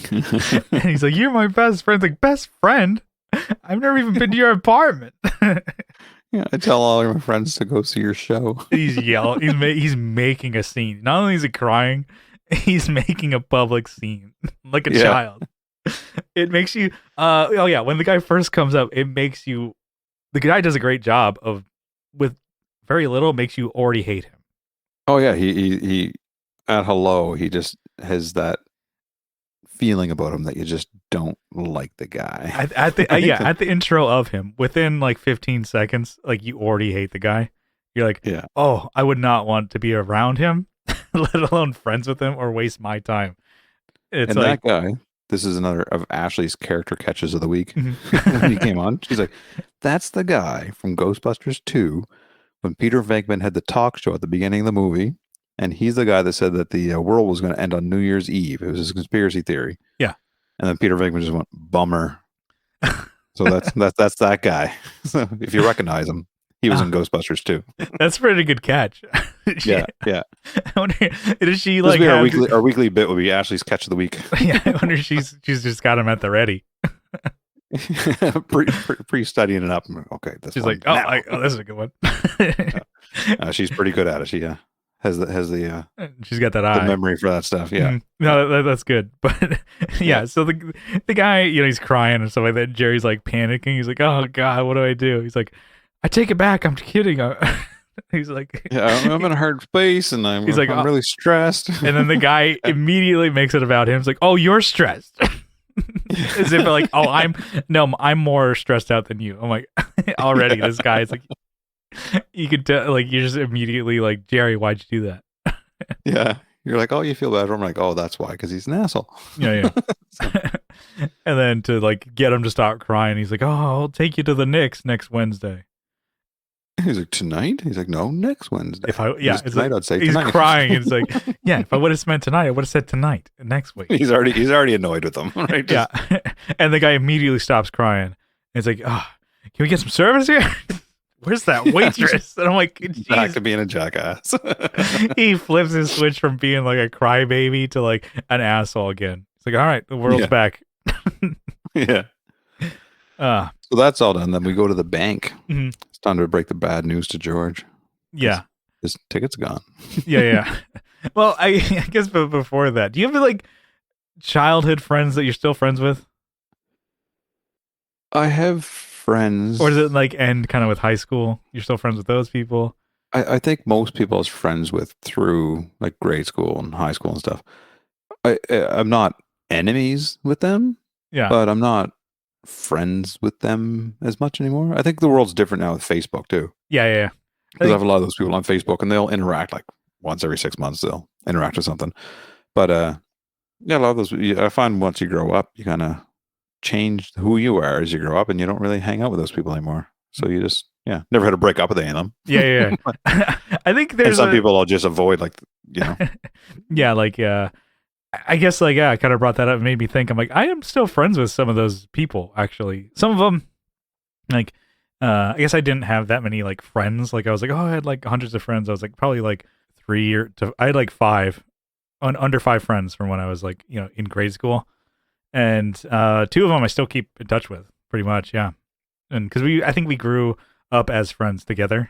Speaker 2: And he's like, "You're my best friend." Like, best friend? I've never even been to your apartment.
Speaker 1: Yeah, I tell all of my friends to go see your show.
Speaker 2: He's yelling. He's making a scene. Not only is he crying, he's making a public scene like a
Speaker 1: Yeah.
Speaker 2: child. It makes you oh yeah, when the guy first comes up, it makes you the guy does a great job of with very little makes you already hate him.
Speaker 1: Oh yeah, he at hello, he just has that feeling about him that you just don't like the guy.
Speaker 2: At the
Speaker 1: Like,
Speaker 2: at the intro of him, within like 15 seconds, like you already hate the guy. You're like,
Speaker 1: yeah.
Speaker 2: "Oh, I would not want to be around him, let alone friends with him or waste my time." It's
Speaker 1: And
Speaker 2: like
Speaker 1: that guy, this is another of Ashley's character catches of the week.
Speaker 2: mhm.
Speaker 1: When he came on, she's like, "That's the guy from Ghostbusters 2 when Peter Venkman had the talk show at the beginning of the movie, and he's the guy that said that the world was going to end on New Year's Eve. It was his conspiracy theory."
Speaker 2: Yeah.
Speaker 1: And then Peter Venkman just went, "Bummer." So that's that guy. So if you recognize him, he was in Ghostbusters 2.
Speaker 2: That's a pretty good catch.
Speaker 1: Yeah, yeah.
Speaker 2: I wonder, does she
Speaker 1: This
Speaker 2: like
Speaker 1: would be
Speaker 2: have,
Speaker 1: our weekly bit would be Ashley's catch of the week.
Speaker 2: yeah, I wonder if she's just got him at the ready.
Speaker 1: pre studying it up. I'm like, okay, this
Speaker 2: She's
Speaker 1: one
Speaker 2: like, oh,
Speaker 1: now.
Speaker 2: this is a good one.
Speaker 1: She's pretty good at it. She has the
Speaker 2: She's got that eye.
Speaker 1: memory for that stuff. Yeah.
Speaker 2: Mhm. No, that's good. But yeah, so the guy, he's crying and stuff like that. Jerry's like panicking. He's like, oh God, what do I do? He's like, I take it back. I'm kidding. He's like,
Speaker 1: Yeah, I'm in a hard space, and I'm
Speaker 2: He's like,
Speaker 1: I'm really stressed.
Speaker 2: and then the guy immediately makes it about him. He's like, oh, you're stressed. As if like, oh, I'm more stressed out than you. I'm like, already this guy's like, you could tell, like, you're just immediately like, Jerry, why'd you do that?
Speaker 1: Yeah, you're like, oh, you feel bad. I'm like, oh, that's why, because he's an asshole.
Speaker 2: Yeah. And then to like get him to stop crying, he's like, oh, I'll take you to the Knicks next Wednesday.
Speaker 1: He's like, tonight? He's like, no, next Wednesday.
Speaker 2: If I,
Speaker 1: It's
Speaker 2: it's
Speaker 1: tonight,
Speaker 2: like,
Speaker 1: I'd say
Speaker 2: he's
Speaker 1: tonight.
Speaker 2: crying. It's like, yeah, if I would have meant tonight, I would have said tonight, next week.
Speaker 1: He's already annoyed with them. Right?
Speaker 2: Yeah. And the guy immediately stops crying. And it's like, oh, can we get some service here? Where's that waitress? And I'm like,
Speaker 1: Back
Speaker 2: geez.
Speaker 1: to being a jackass.
Speaker 2: He flips his switch from being like a crybaby to like an asshole again. It's like, all right, the world's
Speaker 1: Yeah.
Speaker 2: back.
Speaker 1: Yeah. So that's all done. Then we go to the bank.
Speaker 2: Mhm.
Speaker 1: It's time to break the bad news to George.
Speaker 2: Yeah.
Speaker 1: His ticket's gone.
Speaker 2: Yeah. Well, I guess before that, do you have like childhood friends that you're still friends with?
Speaker 1: I have friends.
Speaker 2: Or does it like end kind of with high school? You're still friends with those people?
Speaker 1: I think most people I was friends with through like grade school and high school and stuff. I'm not enemies with them,
Speaker 2: Yeah.
Speaker 1: but I'm not friends with them as much anymore. I think the world's different now with Facebook too.
Speaker 2: Yeah.
Speaker 1: Because I have a lot of those people on Facebook, and they'll interact like once every 6 months. They'll interact with something. But yeah, a lot of those. I find once you grow up, you kind of change who you are as you grow up, and you don't really hang out with those people anymore. So you just never had to break up with any of them.
Speaker 2: Yeah. I think
Speaker 1: And
Speaker 2: there's
Speaker 1: some people I'll just avoid, like
Speaker 2: yeah, like I guess like I kind of brought that up and made me think. I'm like, I am still friends with some of those people actually. Some of them, like, I guess I didn't have that many like friends. Like I was like, oh, I had like hundreds of friends. I was like probably like I had like under 5 friends from when I was like in grade school, and 2 of them I still keep in touch with pretty much. Yeah, and because I think we grew up as friends together.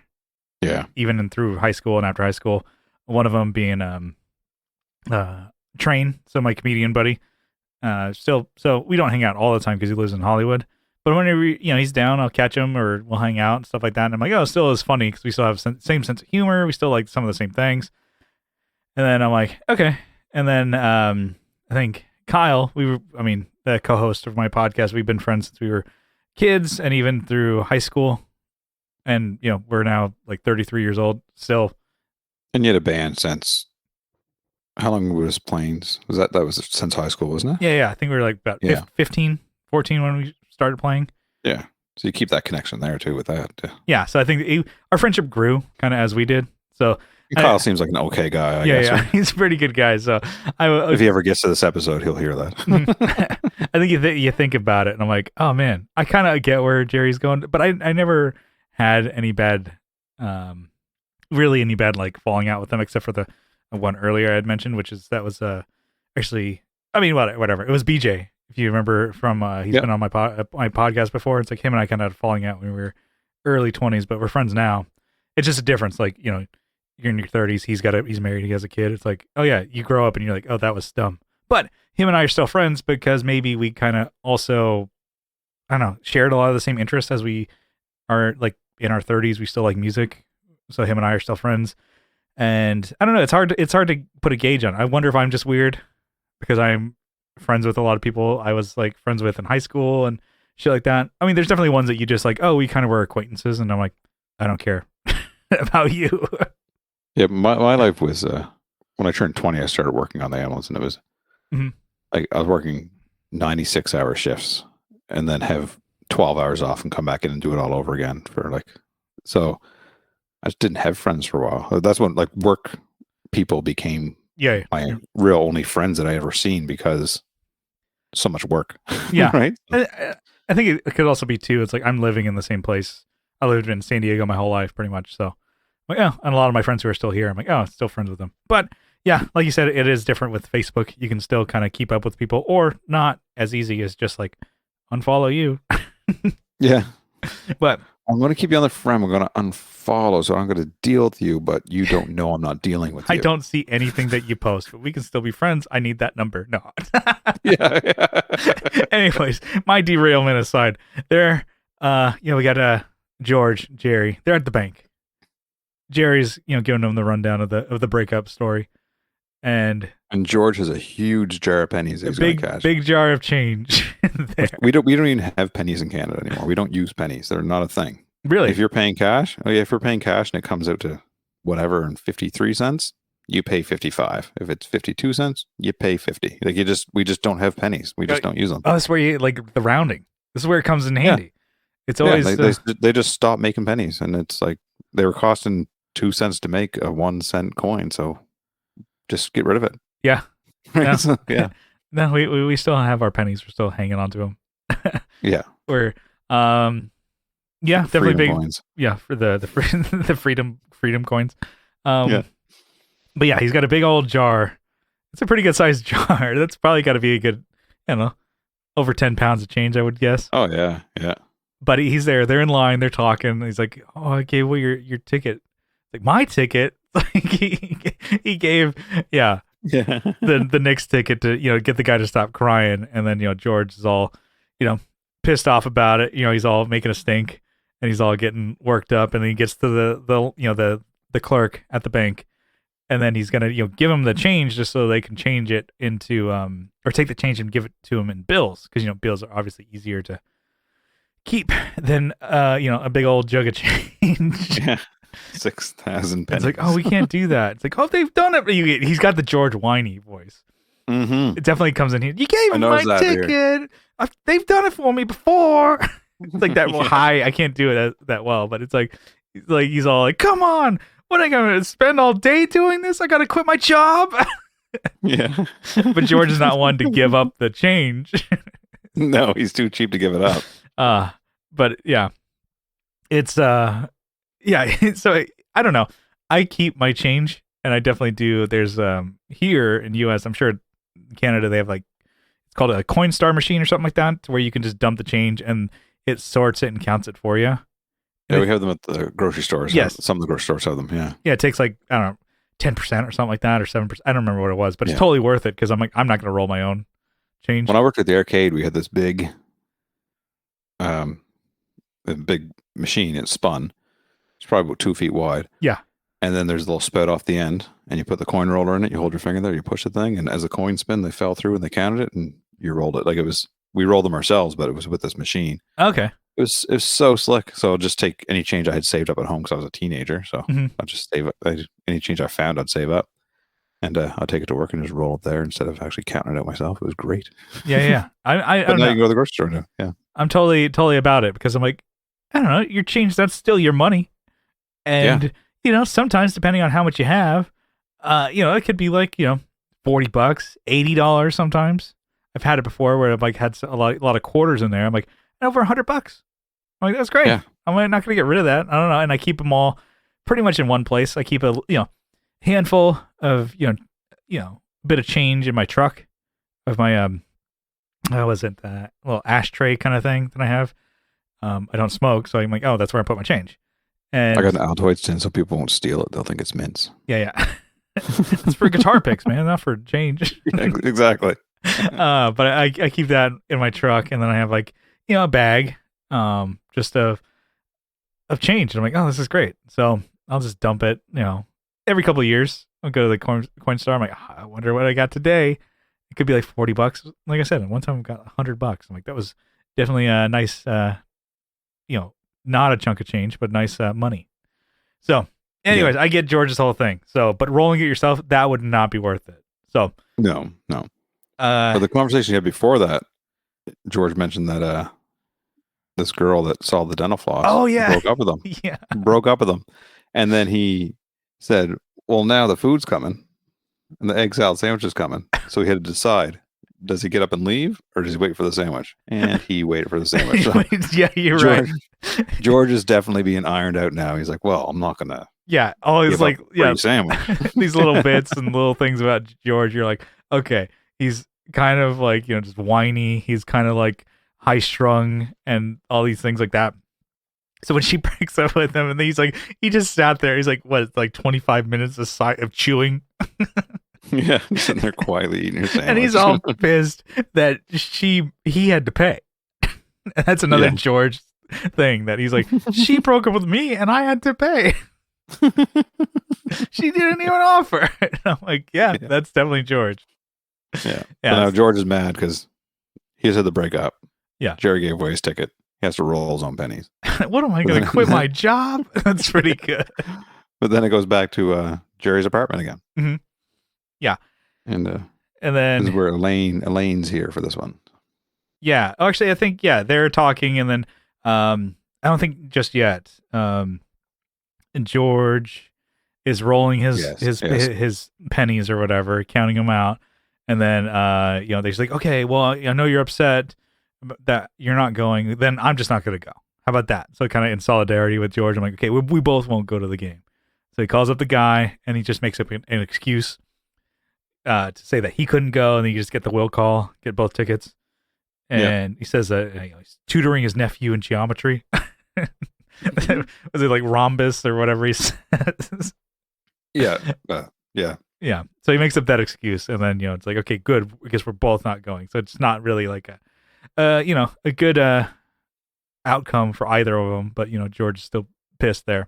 Speaker 1: yeah.
Speaker 2: Even through high school and after high school. One of them being Train, so my comedian buddy. So we don't hang out all the time because he lives in Hollywood. But whenever he's down, I'll catch him or we'll hang out and stuff like that. And I'm like, oh, still is funny because we still have same sense of humor. We still like some of the same things. And then I'm like, okay. And then I think Kyle, the co-host of my podcast, we've been friends since we were kids and even through high school. And we're now like 33 years old still.
Speaker 1: And you had a band since how long was Planes? That was since high school, wasn't it?
Speaker 2: Yeah. I think we were like about 15, 14 when we started playing.
Speaker 1: Yeah. So you keep that connection there too with that. Yeah.
Speaker 2: Yeah. So I think our friendship grew kind of as we did. So
Speaker 1: Kyle seems like an okay guy. I guess.
Speaker 2: Yeah. He's a pretty good guy. So
Speaker 1: If he ever gets to this episode, he'll hear that.
Speaker 2: I think you think about it and I'm like, oh man, I kind of get where Jerry's going, but I never had any bad, really any bad like falling out with them except for the one earlier I had mentioned, which is that was actually, whatever. It was BJ. If you remember from, he's been on my podcast before. It's like him and I kind of had a falling out when we were early 20s, but we're friends now. It's just a difference. Like, you're in your 30s, he's married, he has a kid. It's like, oh yeah, you grow up and you're like, oh, that was dumb. But him and I are still friends because maybe we kind of also, I don't know, shared a lot of the same interests as we are like in our 30s. We still like music, so him and I are still friends. And I don't know, it's hard to put a gauge on. I wonder if I'm just weird because I'm friends with a lot of people I was like friends with in high school and shit like that. I mean, there's definitely ones that you just like, oh, we kind of were acquaintances, and I'm like, I don't care about you.
Speaker 1: Yeah, my life was when I turned 20, I started working on the ambulance, and it was
Speaker 2: Mhm.
Speaker 1: like I was working 96-hour shifts and then have 12 hours off and come back in and do it all over again for like, so I just didn't have friends for a while. That's when like work people became
Speaker 2: Yeah,
Speaker 1: my real only friends that I ever seen because so much work.
Speaker 2: yeah.
Speaker 1: Right.
Speaker 2: I think it could also be too. It's like I'm living in the same place. I lived in San Diego my whole life, pretty much. So, like, yeah, and a lot of my friends who are still here, I'm like, oh, still friends with them. But yeah, like you said, it is different with Facebook. You can still kind of keep up with people, or not as easy as just like unfollow you.
Speaker 1: Yeah.
Speaker 2: But
Speaker 1: I'm going to keep you on the friend. I'm going to unfollow, so I'm going to deal with you, but you don't know I'm not dealing with you.
Speaker 2: I don't see anything that you post, but we can still be friends. I need that number. No.
Speaker 1: Yeah.
Speaker 2: Anyways, my derailment aside, we got George, Jerry. They're at the bank. Jerry's, giving them the rundown of the breakup story, and
Speaker 1: George has a huge jar of pennies that
Speaker 2: a
Speaker 1: he's going to cash.
Speaker 2: big jar of change there.
Speaker 1: We don't even have pennies in Canada anymore. We don't use pennies. They're not a thing.
Speaker 2: Really?
Speaker 1: If you're paying cash, and it comes out to whatever and 53 cents, you pay 55. If it's 52 cents, you pay 50. Like we just don't have pennies. We just don't use them.
Speaker 2: Oh, that's where you like the rounding. This is where it comes in handy. Yeah. It's always
Speaker 1: they just stopped making pennies, and it's like they were costing 2 cents to make a 1 cent coin. So just get rid of it.
Speaker 2: Yeah.
Speaker 1: Right?
Speaker 2: No.
Speaker 1: So, yeah.
Speaker 2: No, we still have our pennies. We're still hanging on to them.
Speaker 1: Yeah.
Speaker 2: We're yeah, definitely big
Speaker 1: coins.
Speaker 2: Yeah, for the freedom coins. Yeah. But yeah, he's got a big old jar. It's a pretty good sized jar. That's probably got to be a good, I don't know, over 10 pounds of change, I would guess.
Speaker 1: Oh yeah, yeah.
Speaker 2: But he's there. They're in line. They're talking. He's like, "Oh, I gave away your ticket." Like, my ticket? Like he gave, yeah, the Knicks ticket to get the guy to stop crying. And then George is all pissed off about it. He's all making a stink, and he's all getting worked up. And then he gets to the clerk at the bank, and then he's gonna give him the change just so they can change it into or take the change and give it to him in bills, because bills are obviously easier to keep than a big old jug of change.
Speaker 1: Yeah. 6,000 pennies.
Speaker 2: It's like, oh, we can't do that. It's like, oh, they've done it. He's got the George whiny voice.
Speaker 1: Mm-hmm.
Speaker 2: It definitely comes in here. You gave him my ticket. They've done it for me before. It's like that high. I can't do it that well, but it's like he's all like, come on. What am I going to spend all day doing this? I got to quit my job.
Speaker 1: Yeah.
Speaker 2: But George is not one to give up the change.
Speaker 1: No, he's too cheap to give it up.
Speaker 2: But yeah, it's yeah. So I don't know. I keep my change, and I definitely do. There's here in U.S. I'm sure in Canada they have like, it's called a Coinstar machine or something like that, where you can just dump the change and it sorts it and counts it for you.
Speaker 1: Yeah, we have them at the grocery stores.
Speaker 2: Yes,
Speaker 1: some of the grocery stores have them. Yeah.
Speaker 2: Yeah, it takes like, I don't know, 10% or something like that, or 7%. I don't remember what it was, but it's totally worth it, because I'm like, I'm not going to roll my own change.
Speaker 1: When I worked at the arcade, we had this big machine. It spun. It's probably about 2 feet wide.
Speaker 2: Yeah.
Speaker 1: And then there's a little spout off the end, and you put the coin roller in it. You hold your finger there, you push the thing, and as the coin spin, they fell through and they counted it, and you rolled it. Like we rolled them ourselves, but it was with this machine.
Speaker 2: Okay.
Speaker 1: It was so slick. So I'll just take any change I had saved up at home because I was a teenager. So I'll just save it. Any change I found, I'd save up, and I'll take it to work and just roll it there instead of actually counting it out myself. It was great.
Speaker 2: Yeah. I
Speaker 1: but
Speaker 2: don't
Speaker 1: now
Speaker 2: know.
Speaker 1: you can go to the grocery store now. Yeah.
Speaker 2: I'm totally about it, because I'm like, I don't know, your change, that's still your money. And, sometimes depending on how much you have, it could be like, $40, $80 sometimes. I've had it before where I've like had a lot of quarters in there. I'm like, over $100. I'm like, that's great. Yeah. I'm not going to get rid of that. I don't know. And I keep them all pretty much in one place. I keep a, handful of, bit of change in my truck of my, what was it? That little ashtray kind of thing that I have. I don't smoke. So I'm like, oh, that's where I put my change.
Speaker 1: I got
Speaker 2: And
Speaker 1: an Altoids tin so people won't steal it. They'll think it's mints.
Speaker 2: yeah. It's for guitar picks, man, not for change.
Speaker 1: Yeah, exactly.
Speaker 2: But I keep that in my truck, and then I have like a bag, just of change. And I'm like, oh, this is great. So I'll just dump it. Every couple of years, I'll go to the coin store. I'm like, oh, I wonder what I got today. It could be like $40. Like I said, one time I got $100. I'm like, that was definitely a nice, not a chunk of change, but nice money. So, anyways, I get George's whole thing. So, but rolling it yourself, that would not be worth it. So,
Speaker 1: no. But the conversation you had before that, George mentioned that this girl that saw the dental floss broke up with him.
Speaker 2: Yeah.
Speaker 1: Broke up with him. And then he said, well, now the food's coming and the egg salad sandwich is coming. So he had to decide, does he get up and leave or does he wait for the sandwich? And he waited for the sandwich. So
Speaker 2: Yeah, you're
Speaker 1: George,
Speaker 2: right.
Speaker 1: George is definitely being ironed out now. He's like, well, I'm not going to.
Speaker 2: Yeah, always like
Speaker 1: sandwich.
Speaker 2: These little bits and little things about George. You're like, okay, he's kind of like just whiny. He's kind of like high strung and all these things like that. So when she breaks up with him, and then he just sat there. He's like, what, like 25 minutes of chewing.
Speaker 1: Yeah, sitting there quietly eating her sandwich.
Speaker 2: And he's all pissed that he had to pay. And that's another George thing that he's like, she broke up with me and I had to pay. She didn't even offer. And I'm like, yeah, that's definitely George.
Speaker 1: Yeah. But now George is mad because he just had to break up.
Speaker 2: Yeah.
Speaker 1: Jerry gave away his ticket. He has to roll his own pennies.
Speaker 2: What am I going to quit my job? That's pretty good.
Speaker 1: But then it goes back to Jerry's apartment again.
Speaker 2: Mm-hmm. Yeah.
Speaker 1: And
Speaker 2: then
Speaker 1: this is where Elaine's here for this one.
Speaker 2: Yeah. Actually, I think they're talking, and then I don't think just yet. George is rolling his pennies or whatever, counting them out, and then they're just like, okay, well, I know you're upset that you're not going. Then I'm just not going to go. How about that? So kind of in solidarity with George, I'm like, okay, we both won't go to the game. So he calls up the guy, and he just makes up an excuse to say that he couldn't go, and then you just get the will call, get both tickets. And he says that he's tutoring his nephew in geometry. Was it like rhombus or whatever he says?
Speaker 1: Yeah.
Speaker 2: Yeah. So he makes up that excuse, and then it's like, okay, good. I guess we're both not going. So it's not really like a good outcome for either of them. But George is still pissed there.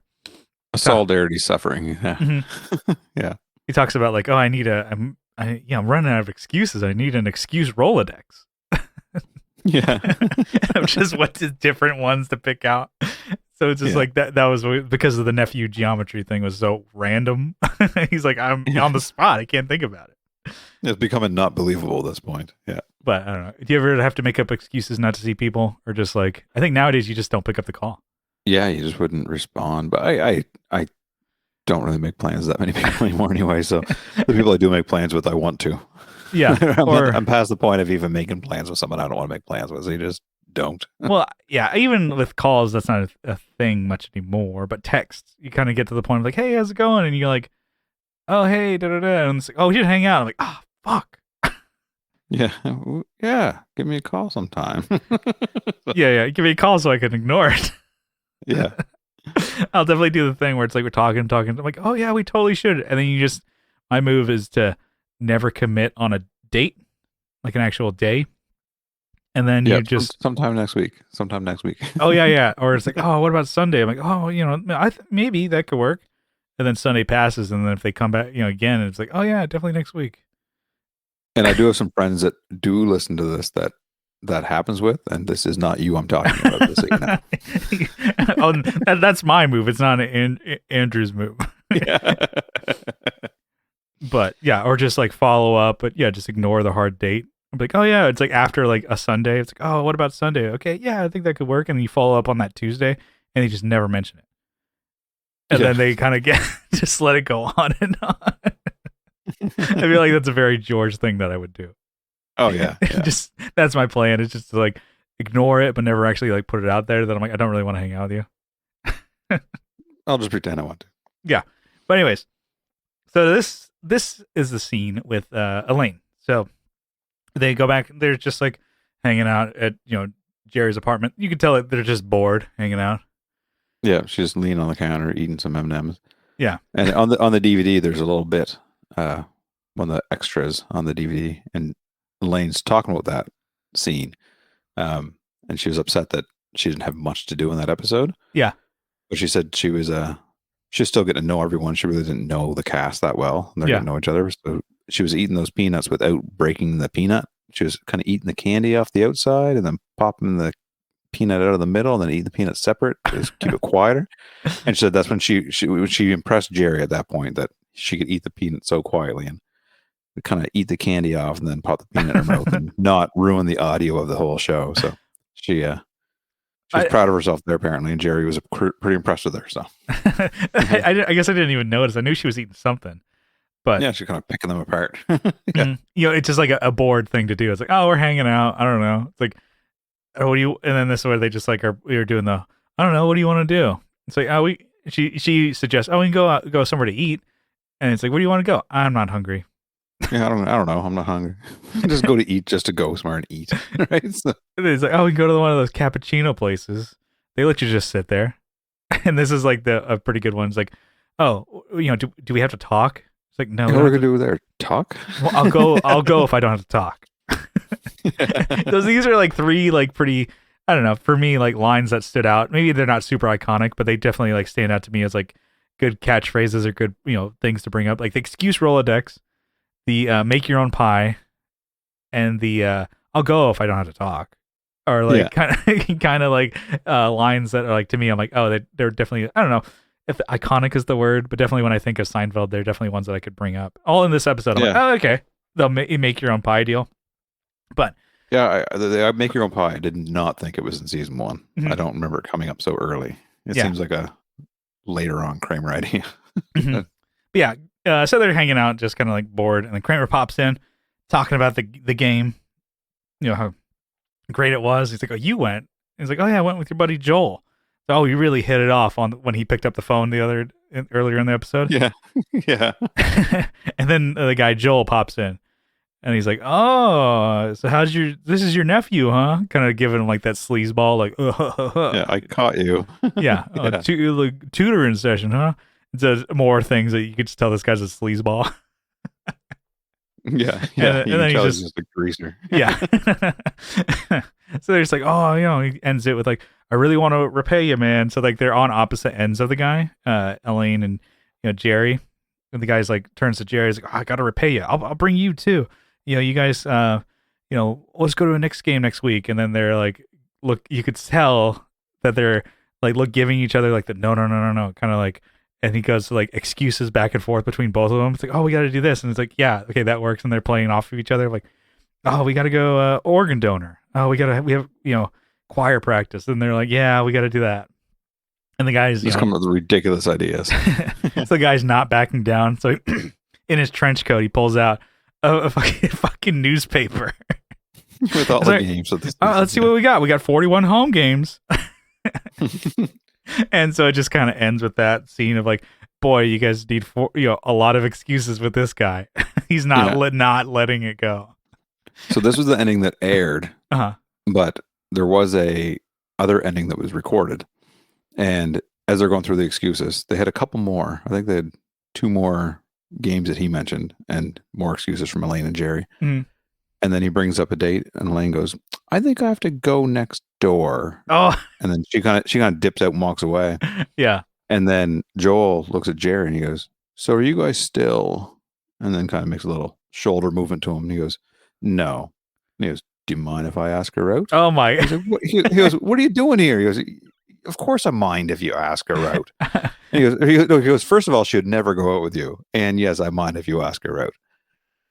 Speaker 1: A solidarity suffering. Yeah.
Speaker 2: Mm-hmm.
Speaker 1: Yeah.
Speaker 2: He talks about like, oh, I'm running out of excuses. I need an excuse Rolodex.
Speaker 1: Yeah.
Speaker 2: Just what different ones to pick out. So it's just like that was because of the nephew geometry thing was so random. He's like, I'm on the spot. I can't think about it.
Speaker 1: It's becoming not believable at this point. Yeah.
Speaker 2: But I don't know. Do you ever have to make up excuses not to see people, or just like, I think nowadays you just don't pick up the call?
Speaker 1: Yeah, you just wouldn't respond. But I don't really make plans with that many people anymore anyway. So the people I do make plans with, I want to.
Speaker 2: Yeah.
Speaker 1: I'm past the point of even making plans with someone I don't want to make plans with. So you just don't.
Speaker 2: Well, yeah, even with calls, that's not a thing much anymore. But texts, you kind of get to the point of like, hey, how's it going? And you're like, oh, hey, da-da-da. And it's like, oh, we should hang out. I'm like, oh, fuck.
Speaker 1: Yeah. Give me a call sometime.
Speaker 2: Yeah. Give me a call so I can ignore it.
Speaker 1: Yeah.
Speaker 2: I'll definitely do the thing where it's like we're talking. I'm like, oh, yeah, we totally should. And then my move is to never commit on a date, like an actual day. And then you just
Speaker 1: sometime next week.
Speaker 2: Oh yeah. Or it's like, oh, what about Sunday? I'm like, oh, maybe that could work. And then Sunday passes, and then if they come back, again, it's like, oh yeah, definitely next week. And
Speaker 1: I do have some friends that do listen to this that happens with, and this is not you I'm talking about. This,
Speaker 2: oh, that's my move. It's not Andrew's move.
Speaker 1: Yeah.
Speaker 2: But yeah, or just like follow up, but yeah, just ignore the hard date. I'm like, oh yeah, it's like after like a Sunday. It's like, oh, what about Sunday? Okay, yeah, I think that could work. And you follow up on that Tuesday, and you just never mention it. And then they kind of just let it go on and on. I feel like that's a very George thing that I would do.
Speaker 1: Oh yeah.
Speaker 2: Just that's my plan. It's just to like ignore it, but never actually like put it out there that I'm like, I don't really want to hang out with you.
Speaker 1: I'll just pretend I want to.
Speaker 2: Yeah. But anyways, so this is the scene with Elaine. So they go back. They're just like hanging out at Jerry's apartment. You can tell that they're just bored hanging out.
Speaker 1: Yeah, she's leaning on the counter eating some M&Ms.
Speaker 2: Yeah.
Speaker 1: And on the DVD, there's a little bit, uh, one of the extras on the DVD, and Elaine's talking about that scene. And she was upset that she didn't have much to do in that episode.
Speaker 2: Yeah.
Speaker 1: But she said she was still getting to know everyone. She really didn't know the cast that well. And they're
Speaker 2: Yeah.
Speaker 1: getting to know each other. So she was eating those peanuts without breaking the peanut. She was kind of eating the candy off the outside and then popping the peanut out of the middle and then eating the peanut separate. Just keep it quieter. And she said that's when she impressed Jerry at that point, that she could eat the peanut so quietly and kind of eat the candy off and then pop the peanut in her mouth and not ruin the audio of the whole show. So she she was
Speaker 2: I,
Speaker 1: proud of herself there apparently, and Jerry was pretty impressed with her. So
Speaker 2: I guess I didn't even notice. I knew she was eating something, but
Speaker 1: yeah, she's kind of picking them apart. Yeah,
Speaker 2: it's just like a bored thing to do. It's like, oh, we're hanging out. I don't know. It's like, oh, what do you? And then this is where they just like we were doing the, I don't know. What do you want to do? It's like, oh, she suggests, oh, we can go somewhere to eat, and it's like, where do you want to go? I'm not hungry.
Speaker 1: yeah. I don't know. I'm not hungry. Just go to eat, just to go somewhere and eat. Right? So,
Speaker 2: It's like, oh, we can go to one of those cappuccino places. They let you just sit there. And this is like a pretty good one. It's like, oh, do we have to talk? It's like, no.
Speaker 1: what are we gonna do there? Talk?
Speaker 2: Well, I'll go if I don't have to talk. These are like three like pretty, I don't know, for me, like lines that stood out. Maybe they're not super iconic, but they definitely like stand out to me as like good catchphrases or good, things to bring up. Like the excuse Rolodex, the make your own pie, and the I'll go if I don't have to talk. Or like kind of like lines that are like, to me, I'm like, oh, they're definitely, I don't know if iconic is the word, but definitely when I think of Seinfeld, they're definitely ones that I could bring up. All in this episode, I'm like, oh, okay, they'll make your own pie deal. But
Speaker 1: yeah, the make your own pie. I did not think it was in season one.
Speaker 2: Mhm.
Speaker 1: I don't remember it coming up so early. It
Speaker 2: Yeah.
Speaker 1: seems like a later on Kramer idea.
Speaker 2: Mhm. But yeah, so they're hanging out, just kind of like bored, and then Kramer pops in, talking about the game, how great it was. He's like, "Oh, you went?" He's like, "Oh yeah, I went with your buddy Joel." So, oh, you really hit it off on when he picked up the phone earlier in the episode.
Speaker 1: Yeah, yeah,
Speaker 2: And then the guy Joel pops in, and he's like, "Oh, so this is your nephew, huh?" Kind of giving him like that sleazeball, like,
Speaker 1: yeah. I caught you.
Speaker 2: yeah,
Speaker 1: Yeah.
Speaker 2: tutoring session, huh? It's more things that you could just tell this guy's a sleazeball.
Speaker 1: Yeah,
Speaker 2: And then
Speaker 1: you can
Speaker 2: he's
Speaker 1: tell just a greaser.
Speaker 2: Yeah. So they're just like, oh, he ends it with like, I really want to repay you, man. So like they're on opposite ends of the guy, Elaine and Jerry. And the guy's like turns to Jerry, he's like, oh, I gotta repay you. I'll bring you too. You guys, let's go to a Knicks game next week. And then they're like, look, you could tell that they're like giving each other like the no, kind of like. And he goes to like excuses back and forth between both of them. It's like, oh, we got to do this. And it's like, yeah, okay, that works. And they're playing off of each other. Like, oh, we got to go organ donor. Oh, we have, choir practice. And they're like, yeah, we got to do that. And the guy's
Speaker 1: Just come up with ridiculous ideas.
Speaker 2: So the guy's not backing down. So in his trench coat, he pulls out a fucking newspaper.
Speaker 1: With all the games.
Speaker 2: Let's see what we got. We got 41 home games. And so it just kind of ends with that scene of like, boy, you guys need a lot of excuses with this guy. He's not not letting it go.
Speaker 1: So this was the ending that aired,
Speaker 2: Uh-huh.
Speaker 1: but there was a other ending that was recorded. And as they're going through the excuses, they had a couple more. I think they had 2 more games that he mentioned and more excuses from Elaine and Jerry.
Speaker 2: Mm.
Speaker 1: And then he brings up a date, and Elaine goes, "I think I have to go next door."
Speaker 2: Oh,
Speaker 1: And then she kind of dips out and walks away.
Speaker 2: yeah.
Speaker 1: And then Joel looks at Jerry and he goes, "So are you guys still?" And then kind of makes a little shoulder movement to him. And he goes, "No." And he goes, "Do you mind if I ask her out?"
Speaker 2: Oh my.
Speaker 1: He goes, "What are you doing here?" He goes, "Of course I mind if you ask her out." And he goes, "First of all, she would never go out with you. And yes, I mind if you ask her out."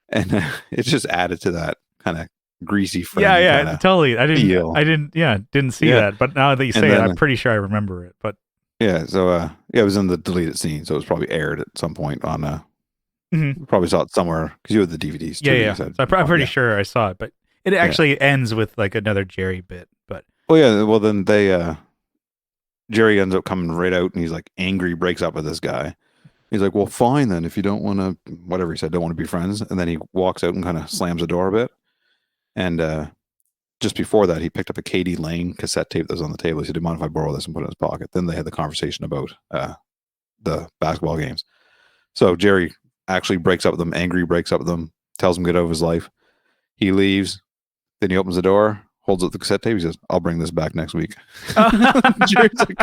Speaker 1: And it's just added to that kind of greasy friend.
Speaker 2: Yeah, totally. Didn't see that. But now that you say it, I'm pretty sure I remember it. But
Speaker 1: yeah, so it was in the deleted scene, so it was probably aired at some point on probably saw it somewhere because you had the DVDs too.
Speaker 2: Yeah. So I'm pretty sure I saw it, but it actually ends with like another Jerry bit. But
Speaker 1: well then they Jerry ends up coming right out and he's like angry, breaks up with this guy. He's like, "Well, fine then, if you don't want to," whatever he said, "don't want to be friends." And then he walks out and kind of slams the door a bit. And just before that, he picked up a Katie Lane cassette tape that was on the table. He said, "Do you mind if I borrow this and put it in his pocket?" Then they had the conversation about the basketball games. So Jerry actually breaks up with them, angry, breaks up with them, tells him to get out of his life. He leaves. Then he opens the door, holds up the cassette tape. He says, "I'll bring this back next week." Jerry's like,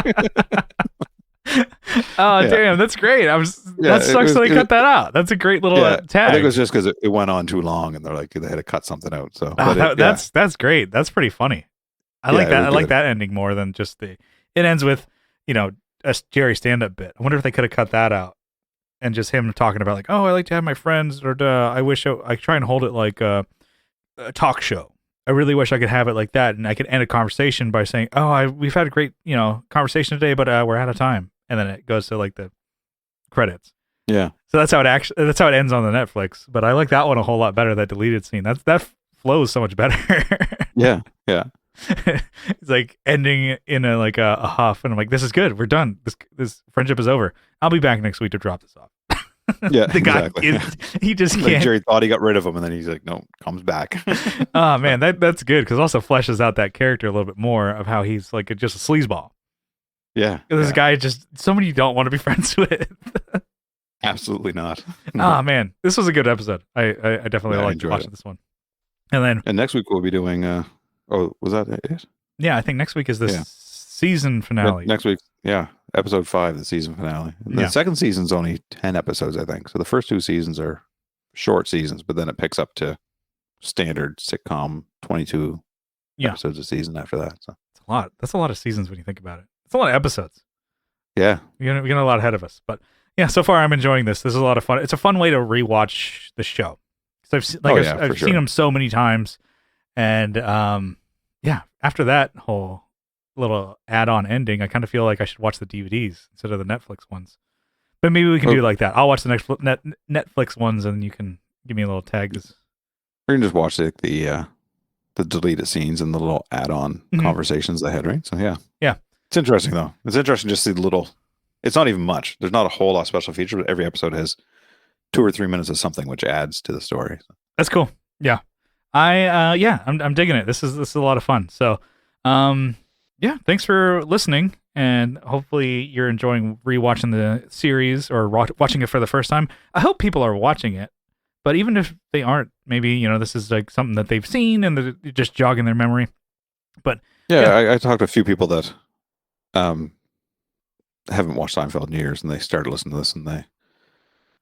Speaker 2: oh, damn, that's great. That sucks that they cut that out. That's a great little tag.
Speaker 1: I think it was just because it went on too long, and they're like they had to cut something out. So
Speaker 2: that's great. That's pretty funny. I like that. I like that ending more than just it ends with, a Jerry stand-up bit. I wonder if they could have cut that out and just him talking about like, oh, I like to have my friends, or I wish I try and hold it like a talk show. I really wish I could have it like that, and I could end a conversation by saying, "Oh, we've had a great, conversation today, but we're out of time," and then it goes to like the credits.
Speaker 1: Yeah.
Speaker 2: So that's how it ends on the Netflix. But I like that one a whole lot better. That deleted scene. That flows so much better.
Speaker 1: Yeah.
Speaker 2: It's like ending in a huff, and I'm like, this is good. We're done. This friendship is over. I'll be back next week to drop this off.
Speaker 1: Yeah,
Speaker 2: the guy
Speaker 1: exactly.
Speaker 2: he just
Speaker 1: like
Speaker 2: can't.
Speaker 1: Jerry thought he got rid of him, and then he's like, "No, comes back."
Speaker 2: Oh man, that's good because also fleshes out that character a little bit more of how he's like just a sleazeball.
Speaker 1: Yeah,
Speaker 2: this guy just somebody you don't want to be friends with.
Speaker 1: Absolutely not.
Speaker 2: Oh man, this was a good episode. I definitely liked watching this one. And
Speaker 1: next week we'll be doing. Was that it?
Speaker 2: Yeah, I think next week is the season finale.
Speaker 1: Next week, episode 5, the season finale. The second season's only 10 episodes, I think. So the first 2 seasons are short seasons, but then it picks up to standard sitcom 22 episodes a season after that. So
Speaker 2: it's a lot. That's a lot of seasons when you think about it. It's a lot of episodes.
Speaker 1: Yeah,
Speaker 2: we're getting a lot ahead of us, but yeah. So far, I'm enjoying this. This is a lot of fun. It's a fun way to rewatch the show. So I've seen them so many times, and after that whole little add-on ending, I kind of feel like I should watch the DVDs instead of the Netflix ones. But maybe we can do it like that. I'll watch the next Netflix ones, and you can give me a little tags.
Speaker 1: We can just watch the deleted scenes and the little add-on conversations they had, right? So yeah. It's interesting though. It's interesting just to see the little. It's not even much. There's not a whole lot of special features, but every episode has 2 or 3 minutes of something which adds to the story. So.
Speaker 2: That's cool. Yeah, I'm digging it. This is a lot of fun. So, thanks for listening, and hopefully you're enjoying rewatching the series or watching it for the first time. I hope people are watching it, but even if they aren't, maybe this is like something that they've seen and they're just jogging their memory. But
Speaker 1: I talked to a few people that haven't watched Seinfeld in years, and they started listening to this, and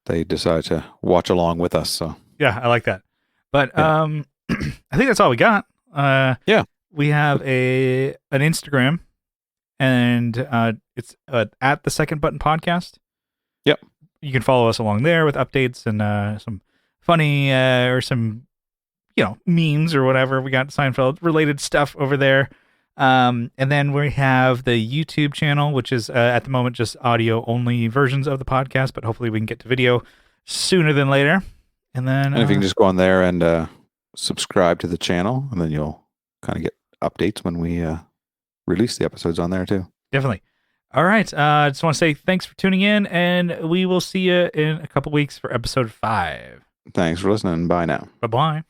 Speaker 1: they decided to watch along with us. So
Speaker 2: yeah, I like that. But I think that's all we got. We have an Instagram, and it's at the Second Button Podcast.
Speaker 1: Yep.
Speaker 2: You can follow us along there with updates and some funny or some memes or whatever. We got Seinfeld related stuff over there. And then we have the YouTube channel, which is at the moment just audio only versions of the podcast, but hopefully we can get to video sooner than later. And then
Speaker 1: if you can just go on there and subscribe to the channel, and then you'll kind of get updates when we release the episodes on there too.
Speaker 2: Definitely. All right. I just want to say thanks for tuning in, and we will see you in a couple weeks for episode 5.
Speaker 1: Thanks for listening. Bye now.
Speaker 2: Bye-bye.